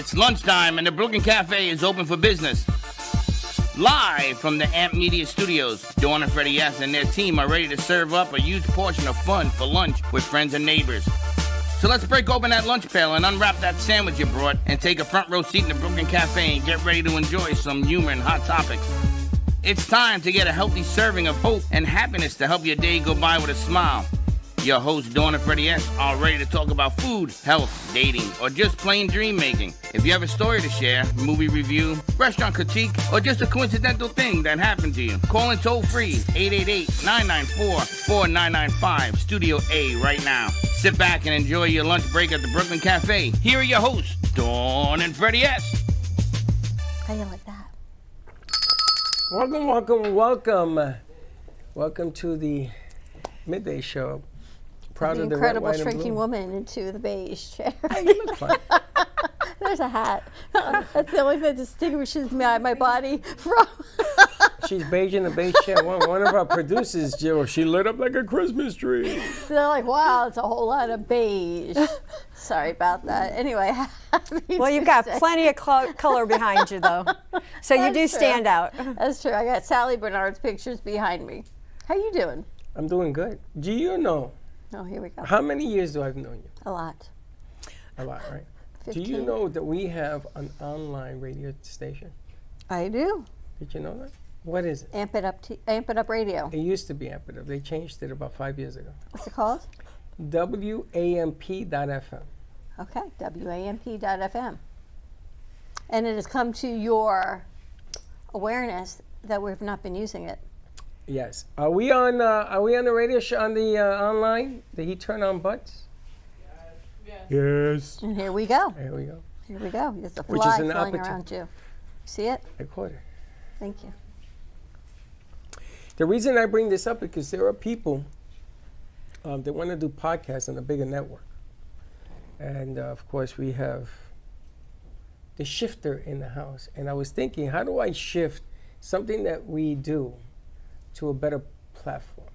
It's lunchtime and the Brooklyn Cafe is open for business. Live from the AMP Media Studios, Dawn and Freddie S. and their team are ready to serve up a huge portion of fun for lunch with friends and neighbors. So let's break open that lunch pail and unwrap that sandwich you brought and take a front row seat in the Brooklyn Cafe and get ready to enjoy some humor and hot topics. It's time to get a healthy serving of hope and happiness to help your day go by with a smile. Your hosts, Dawn and Freddie S., are ready to talk about food, health, dating, or just plain dream making. If you have a story to share, movie review, restaurant critique, or just a coincidental thing that happened to you, call in toll free 888-994-4995, Studio A right now. Sit back and enjoy your lunch break at the Brooklyn Cafe. Here are your hosts, Dawn and Freddie S. How do you like that? Welcome to the midday show. Proud of the incredible shrinking woman into the beige chair. Hey, you look fine. There's a hat. That's the only thing that distinguishes my body from. She's beige in the beige chair. One of our producers, Jill, she lit up like a Christmas tree. So they're like, wow, it's a whole lot of beige. Sorry about that. Anyway. Well, you've got plenty of color behind you, though. So you do stand out. That's true. I got Sally Bernard's pictures behind me. How you doing? I'm doing good. Do you know? Oh, here we go. How many years do I have known you? A lot. A lot, right? 15. Do you know that we have an online radio station? I do. Did you know that? What is it? Amp It Up Radio. It used to be Amp It Up. They changed it about 5 years ago. What's it called? WAMP.FM. Okay, WAMP.FM. And it has come to your awareness that we've not been using it. Yes. Are we on the radio show on the online? Did he turn on butts? Yes. And here we go. There we go. Here we go. There's a Which fly is an flying opportunity. around you. See it? I caught it. Thank you. The reason I bring this up is because there are people that want to do podcasts on a bigger network. And of course we have the shifter in the house. And I was thinking, how do I shift something that we do to a better platform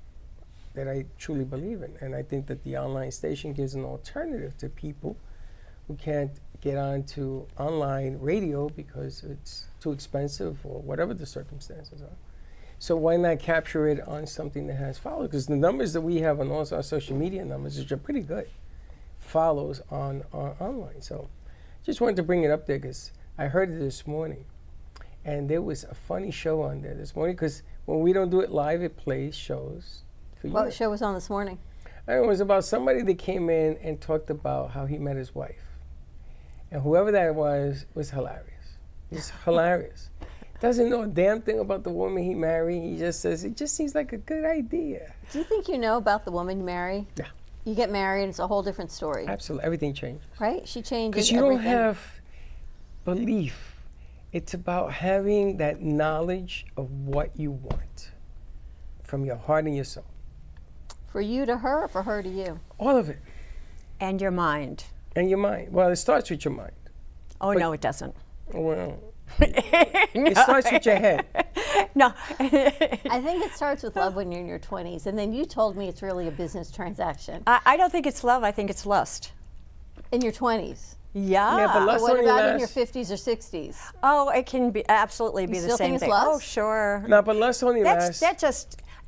that I truly believe in? And I think that the online station gives an alternative to people who can't get onto online radio because it's too expensive or whatever the circumstances are. So why not capture it on something that has followers? Because the numbers that we have on all our social media numbers, which are pretty good, follows on online. So just wanted to bring it up there because I heard it this morning. And there was a funny show on there this morning because when we don't do it live, it plays shows for you. What show was on this morning? It was about somebody that came in and talked about how he met his wife. And whoever that was hilarious. He's hilarious. Doesn't know a damn thing about the woman he married. He just says, it just seems like a good idea. Do you think you know about the woman you marry? Yeah. You get married, it's a whole different story. Absolutely. Everything changes. Right? She changes Because you everything. don't have belief. It's about having that knowledge of what you want from your heart and your soul. For you to her or for her to you? All of it. And your mind. And your mind. Well, it starts with your mind. Oh, no, it doesn't. Well, it starts with your head. No. I think it starts with love when you're in your 20s, and then you told me it's really a business transaction. I don't think it's love. I think it's lust. In your 20s? Yeah, but lust What only about in lasts- your 50s or 60s? Oh, it can be absolutely be You the still same think it's thing. lust? Oh, sure. No, but lust only lasts.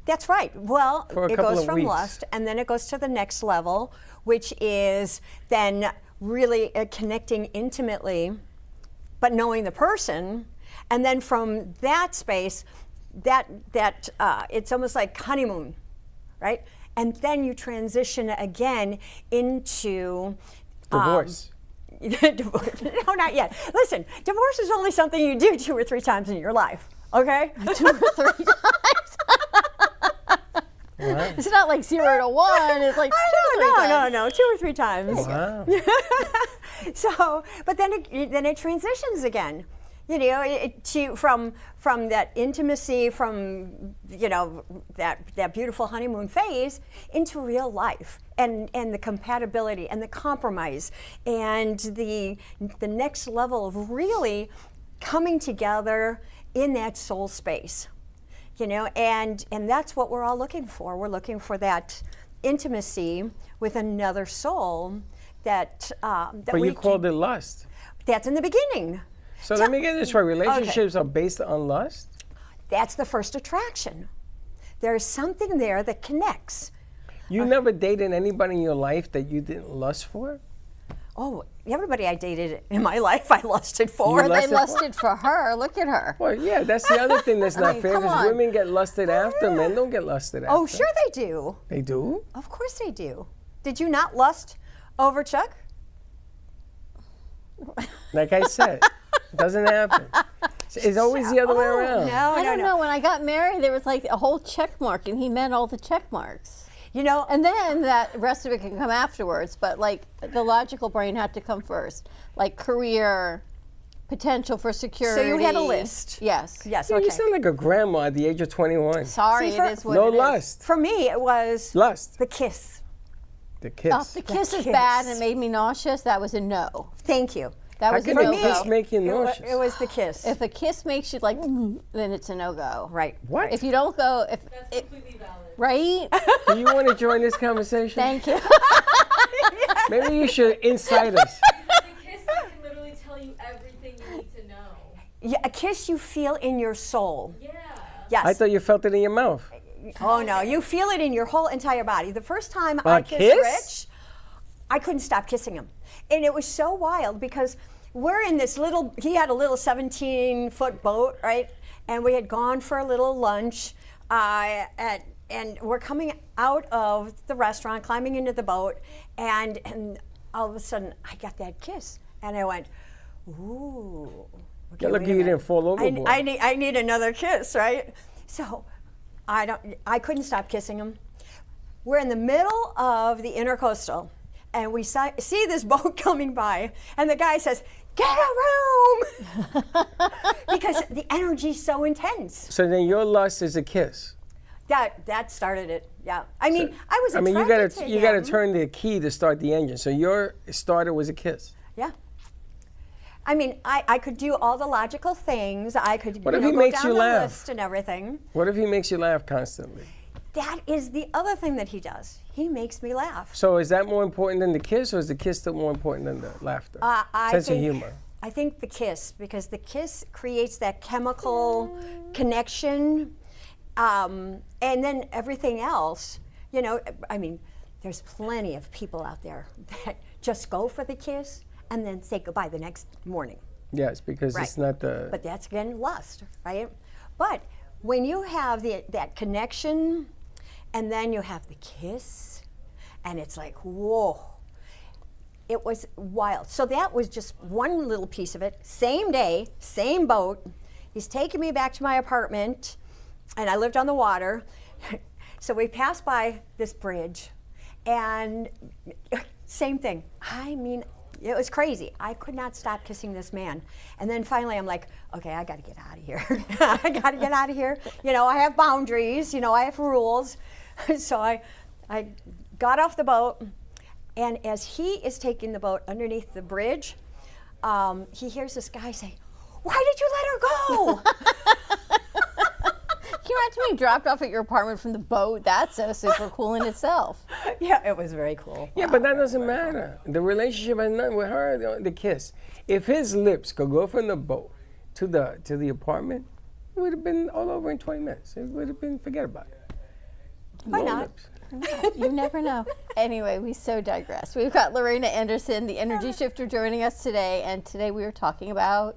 That's right. Well, For a it couple goes of from weeks. lust, and then it goes to the next level, which is then really connecting intimately, but knowing the person, and then from that space, that it's almost like honeymoon, right? And then you transition again into Divorce. divorce. No, not yet. Listen, divorce is only something you do 2 or 3 times in your life, okay? 2 or 3 times. Wow. It's not like 0 to 1. It's like 2 or 3 times. No, 2 or 3 times. Wow. So, but then it transitions again. You know, from that intimacy, from that beautiful honeymoon phase into real life, and the compatibility and the compromise and the next level of really coming together in that soul space. You know, and that's what we're all looking for. We're looking for that intimacy with another soul that But you called it lust. That's in the beginning. So let me get this right. Relationships are based on lust? That's the first attraction. There's something there that connects. You never dated anybody in your life that you didn't lust for? Oh, everybody I dated in my life, I lusted for. You They lusted for? lusted for her. Look at her. Well, yeah, that's the other thing that's not mean, fair come because on. women get lusted after, men don't get lusted after. Oh, sure they do. They do? Of course they do. Did you not lust over Chuck? Like I said, it doesn't happen. It's always the other way around. No, I no, don't no. know. When I got married, there was like a whole check mark, and he meant all the check marks. You know, And then that rest of it can come afterwards. But like the logical brain had to come first, like career, potential for security. so you had a list. Yes. Yes, Yeah, okay. You sound like a grandma at the age of 21. Sorry, See, it for- is what No it is. lust. For me, it was Lust. the kiss. The kiss. Oh, the kiss is kiss. bad and it made me nauseous. That was a no. Thank you. That How was a can a no kiss go. make you It wa- nauseous? It was the kiss. If a kiss makes you like, then it's a no go. Right. What? If you don't go, if That's it, completely valid. right? Do you want to join this conversation? Thank you. Maybe you should incite us. The kiss can literally tell you everything you need to know. Yeah, a kiss you feel in your soul. Yeah. Yes. I thought you felt it in your mouth. Oh no, you feel it in your whole entire body. The first time I kissed kiss? Rich, I couldn't stop kissing him. And it was so wild because we're in this little, he had a little 17-foot boat, right? And we had gone for a little lunch and we're coming out of the restaurant, climbing into the boat, and all of a sudden I got that kiss. And I went, ooh. Okay, Yeah, look, wait a you minute. didn't fall overboard. I need another kiss, right? So I couldn't stop kissing him. We're in the middle of the intercoastal, and we see this boat coming by, and the guy says, "Get a room," because the energy's so intense. So then your lust is a kiss. That started it. Yeah, I mean, I was. I mean, attracted you to gotta him. turn the key to start the engine. So your starter was a kiss. Yeah. I mean, I could do all the logical things. I could What if he go makes down you the laugh? list and everything. What if he makes you laugh constantly? That is the other thing that he does. He makes me laugh. So is that more important than the kiss, or is the kiss still more important than the laughter? I Sense think, of humor. I think the kiss, because the kiss creates that chemical connection, and then everything else. You know, I mean, there's plenty of people out there that just go for the kiss and then say goodbye the next morning. Yes, because it's not the. But that's again lust, right? But when you have that connection, and then you have the kiss, and it's like, whoa. It was wild. So that was just one little piece of it. Same day, same boat. He's taking me back to my apartment, and I lived on the water. So we passed by this bridge, and same thing. I mean, it was crazy. I could not stop kissing this man. And then finally I'm like, okay, I gotta get out of here. I gotta get out of here. You know, I have boundaries, you know, I have rules. So I got off the boat, and as he is taking the boat underneath the bridge, he hears this guy say, "Why did you let her go?" Can you imagine being dropped off at your apartment from the boat? That's so super cool in itself. Yeah, it was very cool. Yeah, but that doesn't matter. The relationship has nothing with her. The kiss. If his lips could go from the boat to the apartment, it would have been all over in 20 minutes. It would have been, forget about it. Why No not? lips. You never know. Anyway, we so digress. We've got Laurina Anderson, the energy shifter, joining us today, and today we are talking about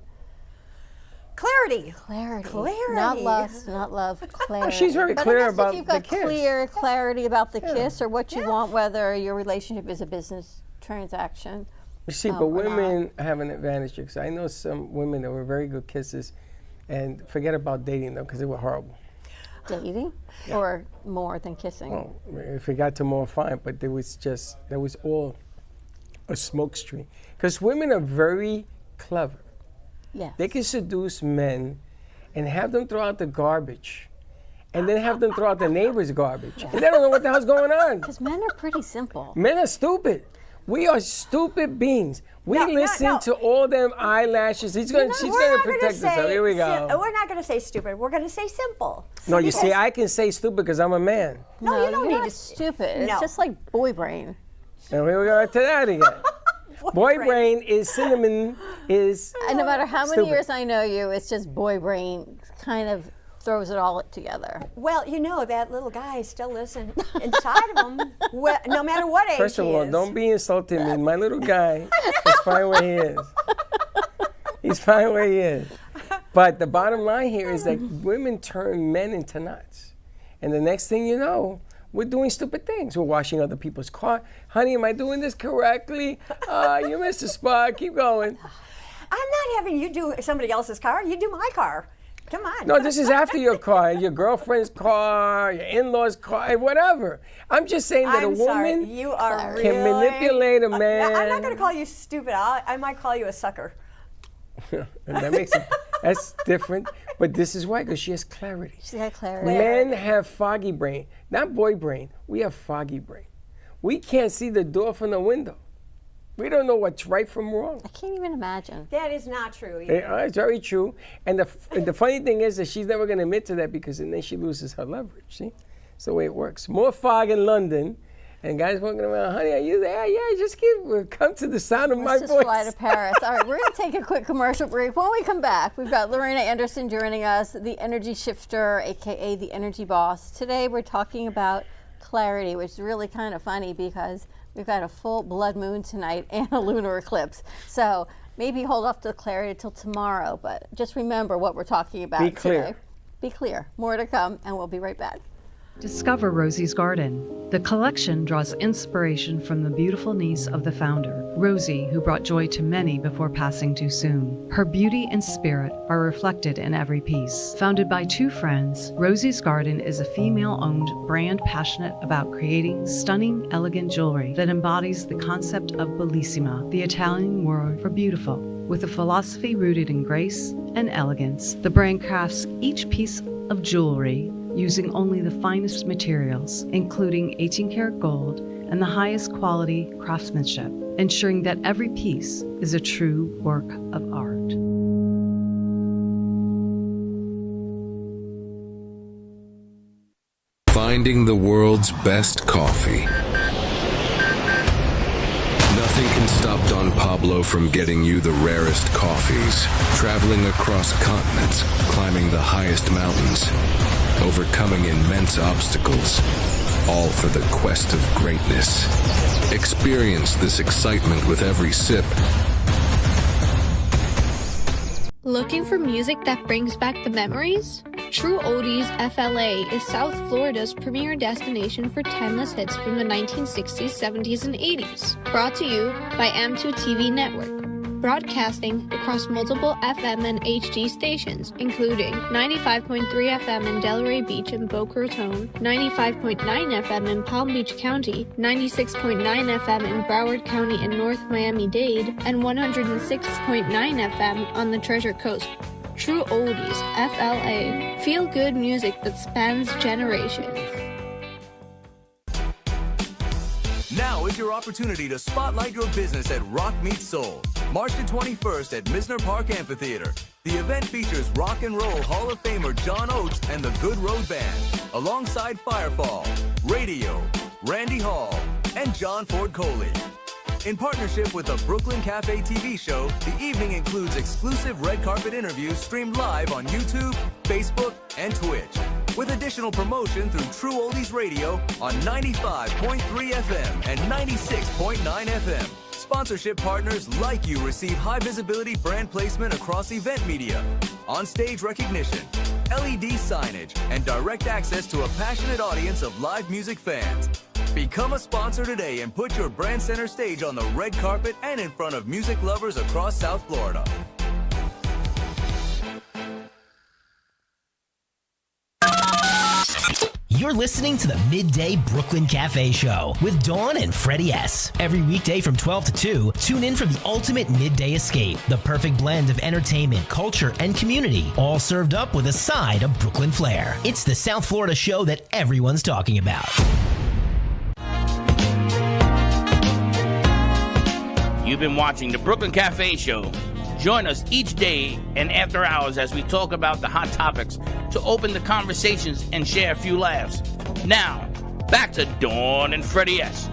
Clarity. clarity. Clarity. Not lust, not love, clarity. she's very But clear I guess about if you've the got kiss. clear clarity about the kiss or what you want, whether your relationship is a business transaction. You see, but or not. women have an advantage because I know some women that were very good kisses, and forget about dating them because they were horrible. Dating or more than kissing. Well, if it got to more, fine, but there was all a smoke screen. Because women are very clever. Yes. They can seduce men and have them throw out the garbage and then have them throw out the neighbor's garbage. And they don't know what the hell's going on. Because men are pretty simple. Men are stupid. We are stupid beings. We listen to all them eyelashes. She's gonna protect herself. Here we go. We're not going to say stupid. We're going to say simple. No, you see, I can say stupid because I'm a man. No, you don't you're need not to. stupid. It's No. just like boy brain. And here we are to that again. Boy brain is cinnamon is. And no matter how many Stupid. years I know you, it's just boy brain kind of throws it all together. Well, you know, that little guy still lives inside of him, no matter what age First of he all, is. don't be insulting me. My little guy is fine where he is. He's fine where he is. But the bottom line here is that women turn men into nuts. And the next thing you know, we're doing stupid things. We're washing other people's car. Honey, am I doing this correctly? You missed a spot. Keep going. I'm not having you do somebody else's car. You do my car. Come on. No, this is after your car, your girlfriend's car, your in-laws' car, whatever. I'm just saying that I'm a sorry. woman You are can really, manipulate a man. I'm not going to call you stupid. I might call you a sucker. And that makes it, that's different. But this is why, because she has clarity. She's got clarity. Men have foggy brain, not boy brain. We have foggy brain. We can't see the door from the window. We don't know what's right from wrong. I can't even imagine. That is not true either. It's very true. And the funny thing is that she's never going to admit to that because then she loses her leverage. See? It's the way it works. More fog in London. And guys walking around, honey, are you there? Yeah, just come to the sound of my Let's just voice. fly to Paris. All right, we're going to take a quick commercial break. When we come back, we've got Laurina Anderson joining us, the energy shifter, a.k.a. the energy boss. Today we're talking about clarity, which is really kind of funny because we've got a full blood moon tonight and a lunar eclipse. So maybe hold off to clarity till tomorrow, but just remember what we're talking about Be clear. today. Be clear. More to come, and we'll be right back. Discover Rosie's Garden. The collection draws inspiration from the beautiful niece of the founder, Rosie, who brought joy to many before passing too soon. Her beauty and spirit are reflected in every piece. Founded by two friends, Rosie's Garden is a female-owned brand passionate about creating stunning, elegant jewelry that embodies the concept of bellissima, the Italian word for beautiful. With a philosophy rooted in grace and elegance, the brand crafts each piece of jewelry using only the finest materials, including 18-karat gold and the highest quality craftsmanship, ensuring that every piece is a true work of art. Finding the world's best coffee. Nothing can stop Don Pablo from getting you the rarest coffees. Traveling across continents, climbing the highest mountains, overcoming immense obstacles, all for the quest of greatness. Experience this excitement with every sip. Looking for music that brings back the memories? True Oldies FLA is South Florida's premier destination for timeless hits from the 1960s, 70s, and 80s. Brought to you by M2 TV Network. Broadcasting across multiple FM and HD stations, including 95.3 FM in Delray Beach and Boca Raton, 95.9 FM in Palm Beach County, 96.9 FM in Broward County and North Miami-Dade, and 106.9 FM on the Treasure Coast. True Oldies, FLA. Feel good music that spans generations. Now is your opportunity to spotlight your business at Rock Meets Soul. March the 21st at Misner Park Amphitheater. The event features Rock and Roll Hall of Famer John Oates and the Good Road Band, alongside Firefall, Radio, Randy Hall, and John Ford Coley. In partnership with the Brooklyn Cafe TV show, the evening includes exclusive red carpet interviews streamed live on YouTube, Facebook, and Twitch, with additional promotion through True Oldies Radio on 95.3 FM and 96.9 FM. Sponsorship partners like you receive high visibility brand placement across event media, on-stage recognition, LED signage, and direct access to a passionate audience of live music fans. Become a sponsor today and put your brand center stage on the red carpet and in front of music lovers across South Florida. You're listening to the Midday Brooklyn Cafe Show with Dawn and Freddie S. Every weekday from 12 to 2, tune in for the ultimate midday escape. The perfect blend of entertainment, culture, and community, all served up with a side of Brooklyn flair. It's the South Florida show that everyone's talking about. You've been watching the Brooklyn Cafe Show. Join us each day and after hours as we talk about the hot topics to open the conversations and share a few laughs. Now, back to Dawn and Freddie S.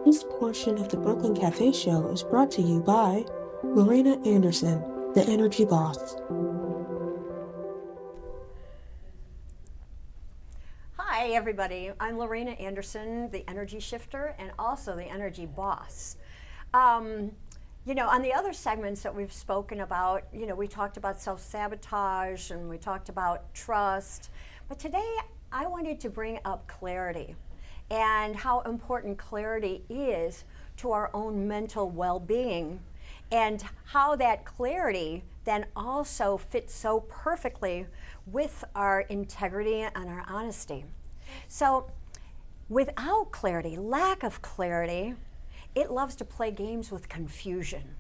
This portion of the Brooklyn Cafe Show is brought to you by Laurina Anderson, the Energy Boss. Hi, everybody. I'm Laurina Anderson, the Energy Shifter, and also the Energy Boss. You know, on the other segments that we've spoken about, you know, we talked about self-sabotage and we talked about trust. But today, I wanted to bring up clarity and how important clarity is to our own mental well-being, and how that clarity then also fits so perfectly with our integrity and our honesty. So without clarity, lack of clarity, it loves to play games with confusion.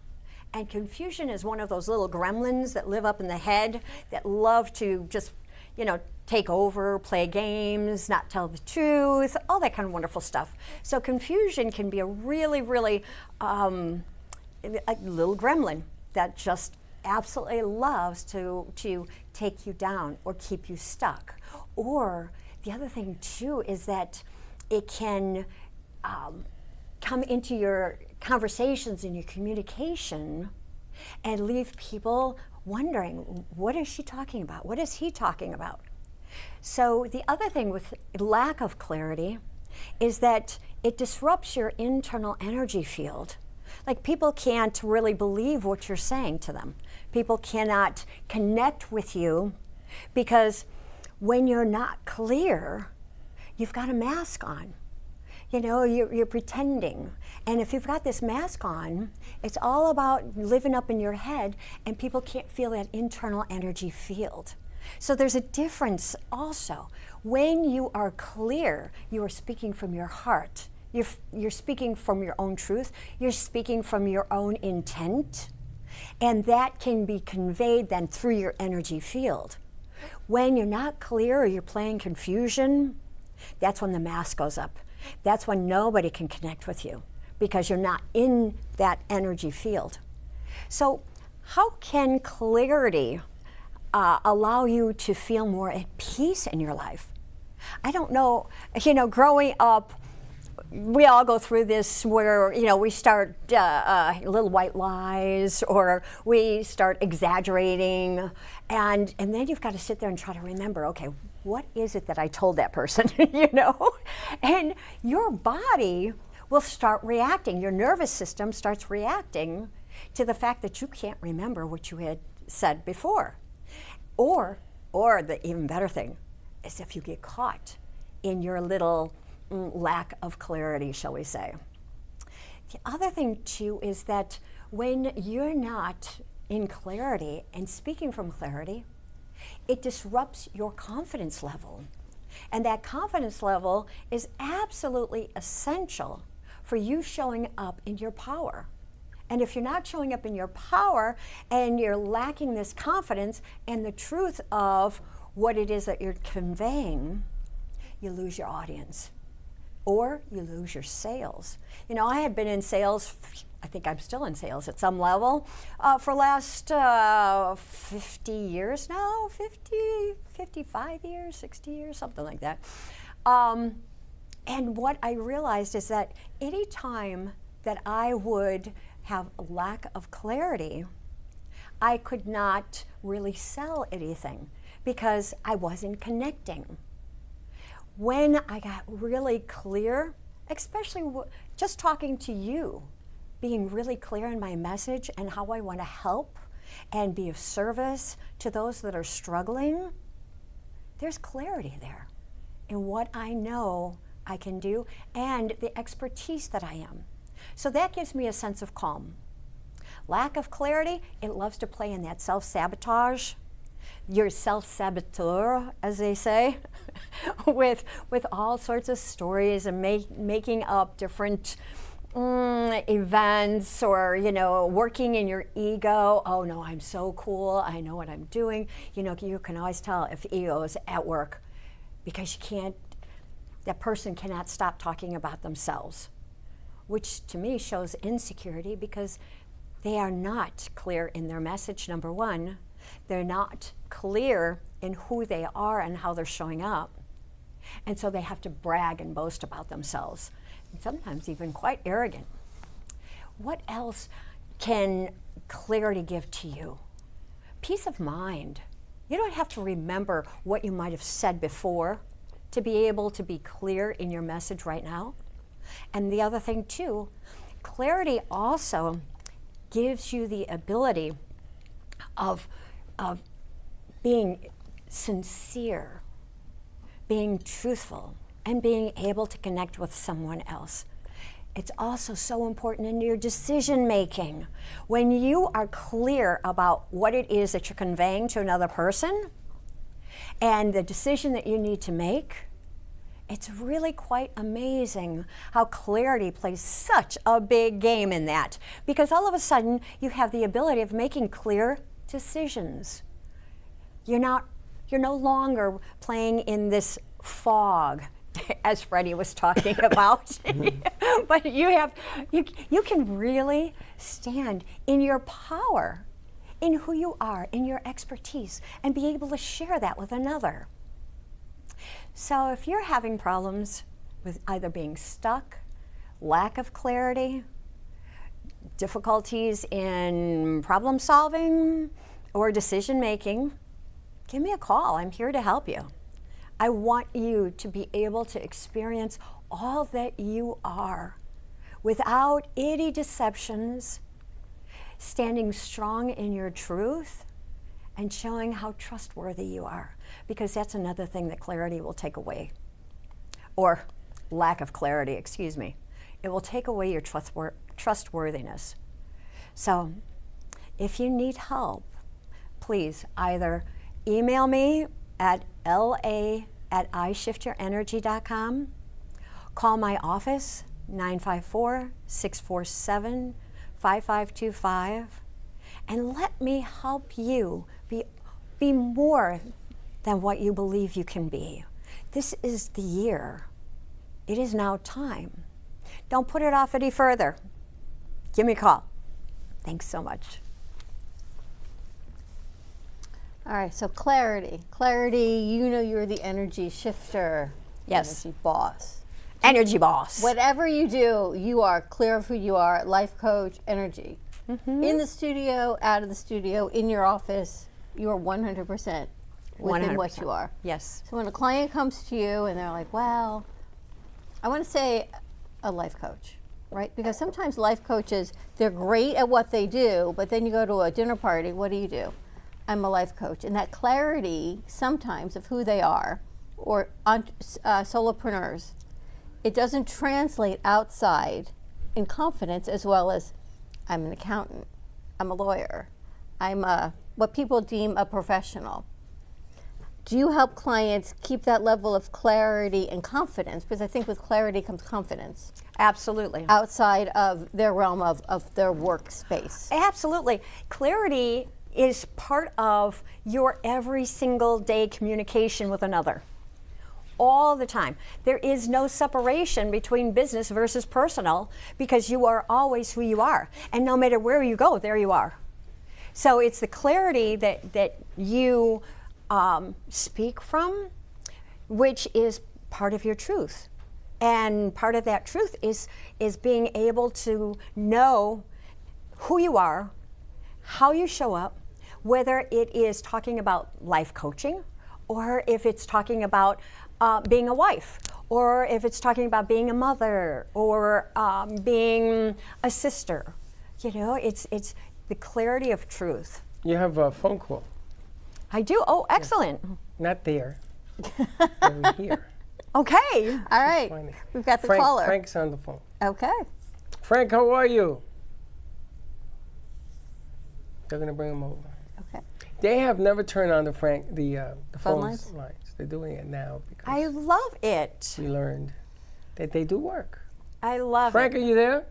And confusion is one of those little gremlins that live up in the head that love to just, you know, take over, play games, not tell the truth, all that kind of wonderful stuff. So confusion can be a really, really a little gremlin that just absolutely loves to take you down or keep you stuck. Or the other thing too is that it can come into your conversations and your communication and leave people wondering, what is she talking about? What is he talking about? So the other thing with lack of clarity is that it disrupts your internal energy field. Like, people can't really believe what you're saying to them. People cannot connect with you because when you're not clear, you've got a mask on. You know, you're pretending. And if you've got this mask on, it's all about living up in your head, and people can't feel that internal energy field. So there's a difference also. When you are clear, you are speaking from your heart. You're speaking from your own truth. You're speaking from your own intent. And that can be conveyed then through your energy field. When you're not clear or you're playing confusion, that's when the mask goes up. That's when nobody can connect with you because you're not in that energy field. So how can clarity allow you to feel more at peace in your life? I don't know, you know, growing up, we all go through this where, you know, we start little white lies, or we start exaggerating, and then you've got to sit there and try to remember, okay, what is it that I told that person, you know? And your body will start reacting. Your nervous system starts reacting to the fact that you can't remember what you had said before. Or the even better thing is if you get caught in your little lack of clarity, shall we say. The other thing too is that when you're not in clarity and speaking from clarity, it disrupts your confidence level. And that confidence level is absolutely essential for you showing up in your power. And if you're not showing up in your power and you're lacking this confidence and the truth of what it is that you're conveying, you lose your audience. Or you lose your sales. You know, I had been in sales, I think I'm still in sales at some level, for last 50 years now, 55 years, 60 years, something like that. And what I realized is that any time that I would have a lack of clarity, I could not really sell anything because I wasn't connecting. When I got really clear, especially just talking to you, being really clear in my message and how I want to help and be of service to those that are struggling, there's clarity there in what I know I can do and the expertise that I am. So that gives me a sense of calm. Lack of clarity, it loves to play in that self-sabotage. You're self-saboteur, as they say, with all sorts of stories and making up different events, or, you know, working in your ego. Oh no, I'm so cool, I know what I'm doing. You know, you can always tell if ego is at work because that person cannot stop talking about themselves, which to me shows insecurity because they are not clear in their message, number one. They're not clear in who they are and how they're showing up. And so they have to brag and boast about themselves. sometimes even quite arrogant. What else can clarity give to you? Peace of mind. You don't have to remember what you might have said before to be able to be clear in your message right now. And the other thing too, clarity also gives you the ability of being sincere, being truthful, and being able to connect with someone else. It's also so important in your decision making. When you are clear about what it is that you're conveying to another person and the decision that you need to make, it's really quite amazing how clarity plays such a big game in that, because all of a sudden you have the ability of making clear decisions. You're no longer playing in this fog, as Freddie was talking about. But you can really stand in your power, in who you are, in your expertise, and be able to share that with another. So if you're having problems with either being stuck, lack of clarity, difficulties in problem solving or decision making, give me a call. I'm here to help you. I want you to be able to experience all that you are without any deceptions, standing strong in your truth and showing how trustworthy you are, because that's another thing that clarity will take away, or lack of clarity, excuse me. It will take away your trustworthiness. So if you need help, please either email me at la@ishiftYourEnergy.com, call my office, 954-647-5525, and let me help you be more than what you believe you can be. This is the year. It is now time. Don't put it off any further. Give me a call. Thanks so much. All right, so clarity. Clarity, you know you're the energy shifter. Yes. Energy boss. Energy boss. Whatever you do, you are clear of who you are, life coach, energy. Mm-hmm. In the studio, out of the studio, in your office, you are 100% within 100%. what you are. Yes. So when a client comes to you and they're like, well, I want to say a life coach, right? Because sometimes life coaches, they're great at what they do, but then you go to a dinner party, what do? I'm a life coach. And that clarity sometimes of who they are, or solopreneurs, it doesn't translate outside in confidence as well as I'm an accountant, I'm a lawyer, I'm what people deem a professional. Do you help clients keep that level of clarity and confidence? Because I think with clarity comes confidence. Absolutely. Outside of their realm of their workspace. Absolutely. Clarity is part of your every single day communication with another. All the time. There is no separation between business versus personal, because you are always who you are. And no matter where you go, there you are. So it's the clarity that you speak from, which is part of your truth. And part of that truth is being able to know who you are, how you show up, whether it is talking about life coaching, or if it's talking about being a wife, or if it's talking about being a mother, or being a sister. You know, it's the clarity of truth. You have a phone call. I do? Oh, excellent. Not there. Over here. Okay. All right. We've got the caller. Frank's on the phone. Okay. Frank, how are you? They're going to bring him over. Okay. They have never turned on the phone lines? They're doing it now because I love it. we learned that they do work. I love Frank, it. are you there?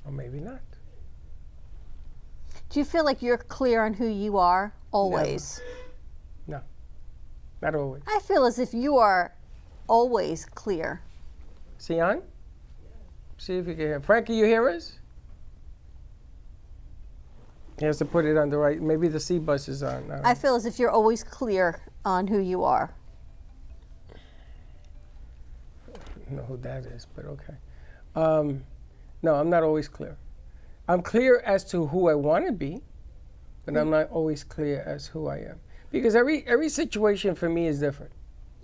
Or maybe not. Do you feel like you're clear on who you are always? No, not always. I feel as if you are always clear. Is he on? See if you can hear. Frank, can you hear us? He has to put it on the right. Maybe the C bus is on. I feel as if you're always clear on who you are. know who that is, but okay. No, I'm not always clear. I'm clear as to who I want to be, but I'm not always clear as who I am. Because every situation for me is different.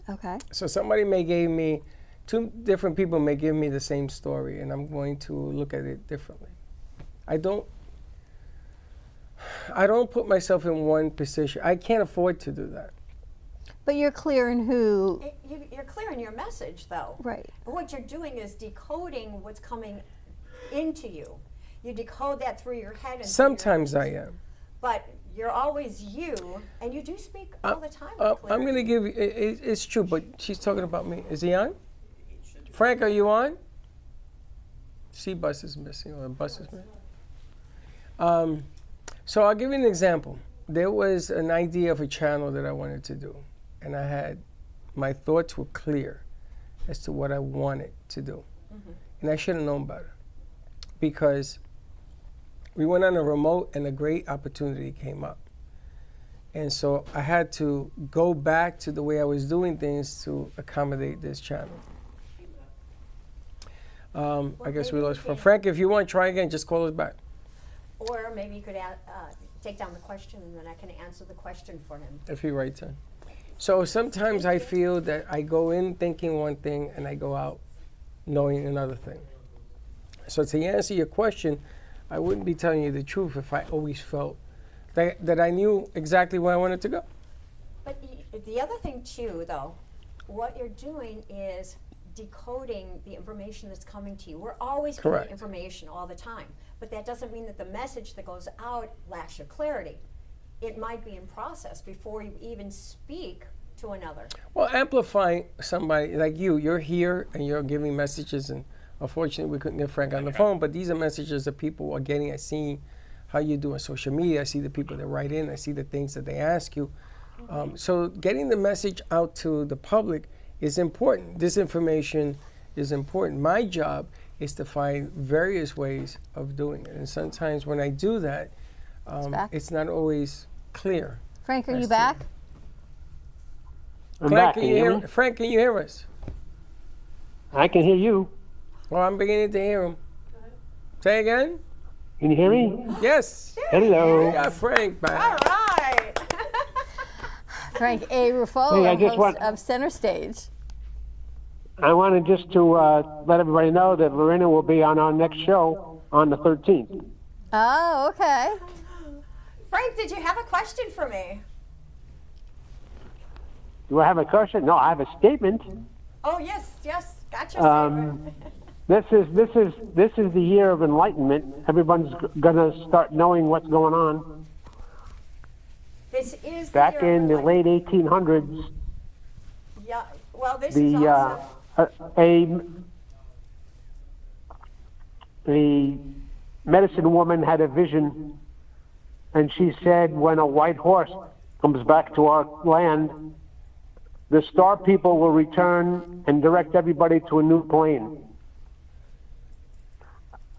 Okay. So somebody may give me, two different people may give me the same story, and I'm going to look at it differently. I don't put myself in one position. I can't afford to do that. But you're clear in who. You're clear in your message, though. Right. But what you're doing is decoding what's coming into you. You decode that through your head. And Sometimes I am. But you're always you, and you do speak all the time. I'm going to give you, it's true, but she's talking about me. Is he on? Frank, are you on? C-bus is missing, or the bus is missing. So I'll give you an example. There was an idea of a channel that I wanted to do, and my thoughts were clear as to what I wanted to do. Mm-hmm. And I should have known better, because we went on a remote and a great opportunity came up. And so I had to go back to the way I was doing things to accommodate this channel. I guess we lost Frank. If you want to try again, just call us back. Or maybe you could take down the question, and then I can answer the question for him. If he writes in. So sometimes I feel that I go in thinking one thing and I go out knowing another thing. So to answer your question, I wouldn't be telling you the truth if I always felt that I knew exactly where I wanted to go. But the other thing too, though, what you're doing is decoding the information that's coming to you. We're always getting information all the time, but that doesn't mean that the message that goes out lacks your clarity. It might be in process before you even speak to another. Well, amplifying somebody like you're here and you're giving messages, and unfortunately we couldn't get Frank on the phone, but these are messages that people are getting. I see how you do on social media. I see the people that write in. I see the things that they ask you. So getting the message out to the public is important. This information is important. My job is to find various ways of doing it. And sometimes when I do that, it's not always clear. Frank, are you back? I'm back. Frank, can you hear us? I can hear you. Well, I'm beginning to hear him. Say again? Can you hear me? Yes. Hello. We got Frank back. All right. Frank A. Ruffalo, host of Center Stage. I wanted just to let everybody know that Laurina will be on our next show on the 13th. Oh, okay. Frank, did you have a question for me? Do I have a question? No, I have a statement. Oh, yes, gotcha. Statement. This is the year of enlightenment. Everyone's gonna start knowing what's going on. This is back in the late 1800s. Yeah. Well, this is also a medicine woman had a vision, and she said, when a white horse comes back to our land, the star people will return and direct everybody to a new plane.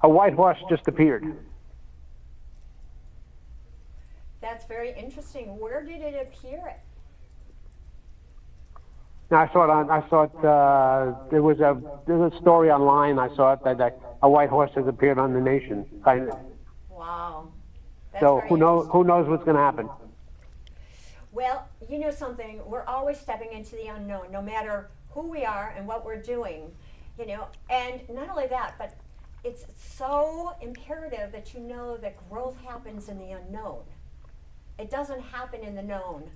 A white horse just appeared. That's very interesting. Where did it appear? Now, there was a story online. I saw it that a white horse has appeared on the nation. Wow. That's so who knows what's going to happen? Well, you know something. We're always stepping into the unknown, no matter who we are and what we're doing. And not only that, but it's so imperative that you know that growth happens in the unknown. It doesn't happen in the known.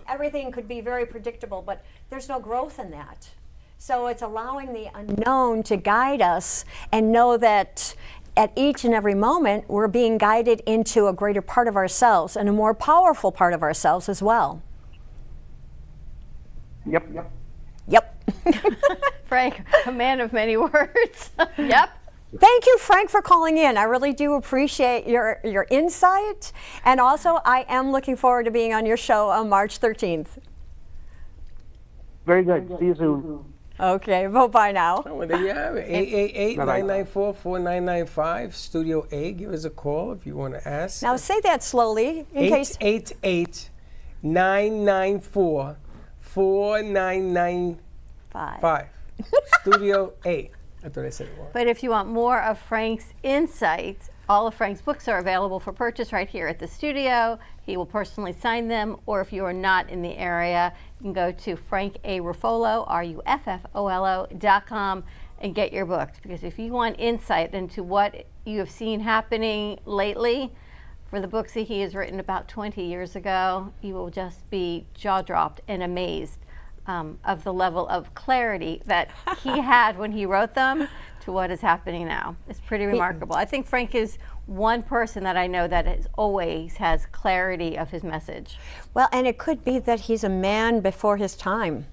Everything could be very predictable, but there's no growth in that. So it's allowing the unknown to guide us and know that at each and every moment we're being guided into a greater part of ourselves and a more powerful part of ourselves as well. Yep. Frank, a man of many words. Yep. Thank you, Frank, for calling in. I really do appreciate your insight. And also, I am looking forward to being on your show on March 13th. Very good. See you soon. Okay, bye now. Oh, well, there you have it. 888-994-4995, Studio A. Give us a call if you want to ask. Now, say that slowly in case. 888-994-4995. Studio 8. I thought I said it wrong. But if you want more of Frank's insights, all of Frank's books are available for purchase right here at the studio. He will personally sign them, or if you are not in the area, you can go to FrankARuffolo, RUFFOLO.com, and get your books. Because if you want insight into what you have seen happening lately, for the books that he has written about 20 years ago, you will just be jaw-dropped and amazed of the level of clarity that he had when he wrote them to what is happening now. It's pretty remarkable. I think Frank is one person that I know that always has clarity of his message. Well, and it could be that he's a man before his time.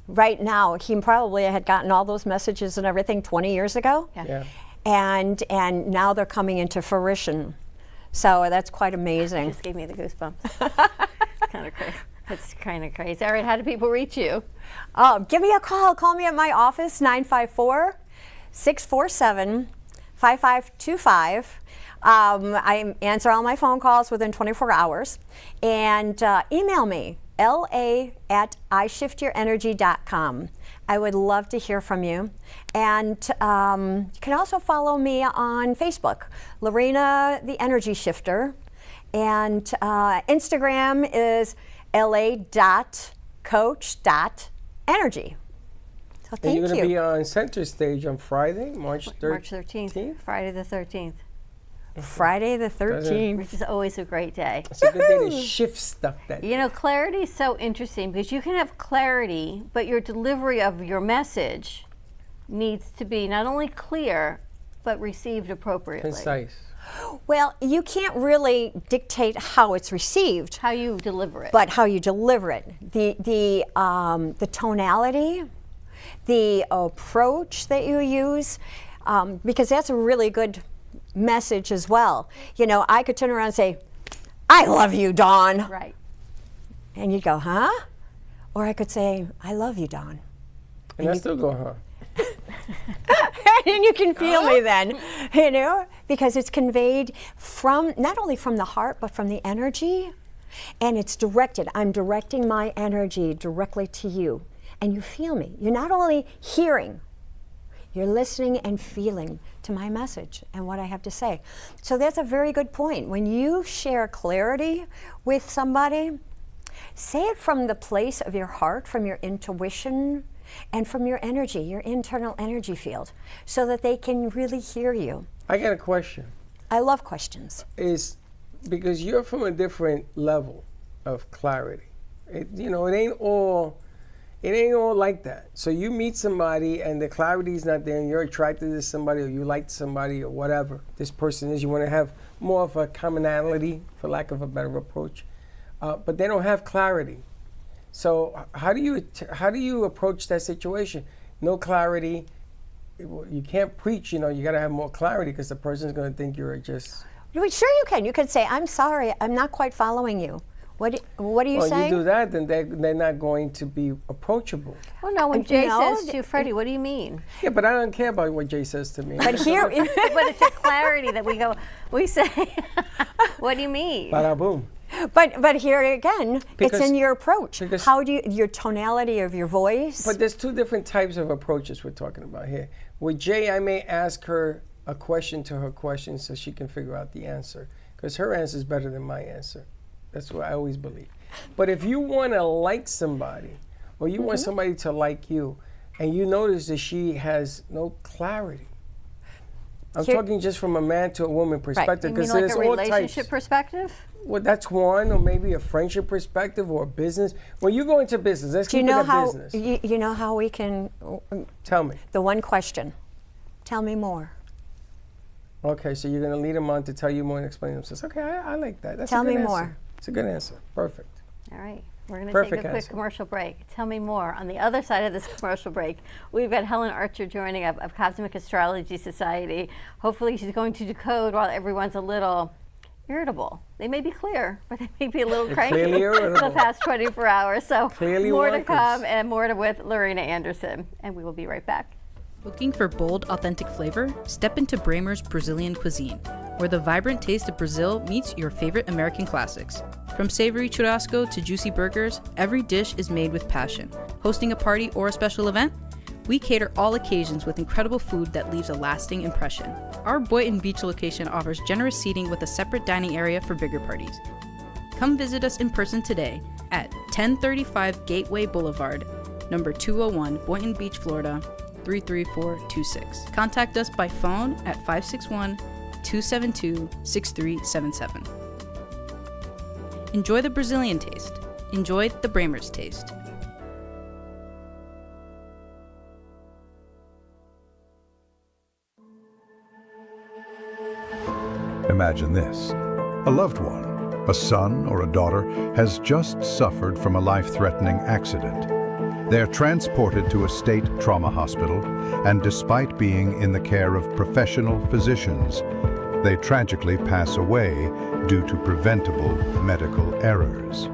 Right now, he probably had gotten all those messages and everything 20 years ago. Yeah. And now they're coming into fruition. So that's quite amazing. Just gave me the goosebumps. Kind of crazy. It's kind of crazy. All right, how do people reach you? Oh, give me a call. Call me at my office, 954-647-5525. I answer all my phone calls within 24 hours. And email me, la@ishiftyourenergy.com. I would love to hear from you. And you can also follow me on Facebook, Laurina the Energy Shifter. And Instagram is la.coach.energy. So thank you. And you're going to be on Center Stage on Friday, March 13th. Friday the 13th. Friday the 13th. Which is always a great day. It's a good day to shift stuff that You know, clarity is so interesting because you can have clarity, but your delivery of your message needs to be not only clear, but received appropriately. concise. Well, you can't really dictate how it's received. How you deliver it. But how you deliver it. The tonality, the approach that you use, because that's a really good message as well. You know, I could turn around and say, I love you, Dawn. Right. And you'd go, huh? Or I could say, I love you, Dawn. And I still go, huh? And you can feel me then, you know, because it's conveyed from, not only from the heart, but from the energy, and it's directed. I'm directing my energy directly to you, and you feel me. You're not only hearing, you're listening and feeling to my message and what I have to say. So that's a very good point. When you share clarity with somebody, say it from the place of your heart, from your intuition, and from your energy, your internal energy field, so that they can really hear you. I got a question. I love questions. Is because you're from a different level of clarity. It ain't all like that. So you meet somebody and the clarity is not there and you're attracted to somebody or you like somebody or whatever this person is. You want to have more of a commonality, for lack of a better approach, but they don't have clarity. So how do you approach that situation? No clarity. You can't preach. You got to have more clarity because the person's going to think you're just. Sure, you can. You can say, "I'm sorry, I'm not quite following you." What are you saying? Well, you do that, then they're not going to be approachable. Well, no. When Jay says to you, Freddie, what do you mean? Yeah, but I don't care about what Jay says to me. But here, but it's a clarity that we say, what do you mean? Bada boom. But here again, it's in your approach. How do your tonality of your voice? But there's two different types of approaches we're talking about here. With Jay, I may ask her a question to her question so she can figure out the answer, because her answer is better than my answer. That's what I always believe. But if you want to like somebody, or you want somebody to like you, and you notice that she has no clarity, I'm talking just from a man to a woman perspective. Right. You mean like a relationship perspective? Well, that's one, or maybe a friendship perspective or a business. When you go into business, let's keep it a business. You know how we can... Tell me. The one question. Tell me more. Okay, so you're going to lead them on to tell you more and explain themselves. Okay, I like that. That's tell a good me answer. more. It's a good answer. Perfect. All right. We're going to take a quick commercial break. Tell me more. On the other side of this commercial break, we've got Helen Archer joining us of Cosmic Astrology Society. Hopefully she's going to decode while everyone's a little irritable. They may be clear, but they may be a little cranky for the past 24 hours. So more to come and more to with Laurina Anderson. And we will be right back. Looking for bold, authentic flavor? Step into Bramer's Brazilian cuisine, where the vibrant taste of Brazil meets your favorite American classics. From savory churrasco to juicy burgers, every dish is made with passion. Hosting a party or a special event? We cater all occasions with incredible food that leaves a lasting impression. Our Boynton Beach location offers generous seating with a separate dining area for bigger parties. Come visit us in person today at 1035 Gateway Boulevard, number 201, Boynton Beach, Florida, 33426. Contact us by phone at 561-272-6377. Enjoy the Brazilian taste. Enjoy the Bramers taste. Imagine this. A loved one, a son or a daughter, has just suffered from a life-threatening accident. They're transported to a state trauma hospital, and despite being in the care of professional physicians, they tragically pass away due to preventable medical errors.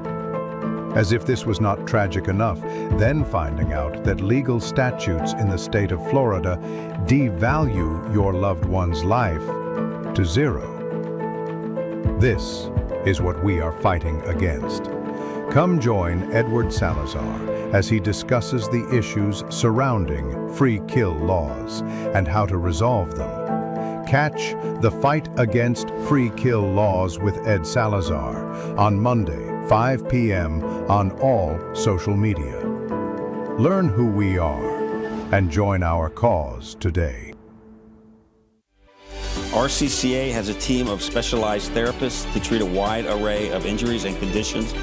As if this was not tragic enough, then finding out that legal statutes in the state of Florida devalue your loved one's life to zero. This is what we are fighting against. Come join Edward Salazar as he discusses the issues surrounding free kill laws and how to resolve them. Catch The Fight Against Free Kill Laws with Ed Salazar on Monday, 5 p.m. on all social media. Learn who we are and join our cause today. RCCA has a team of specialized therapists to treat a wide array of injuries and conditions,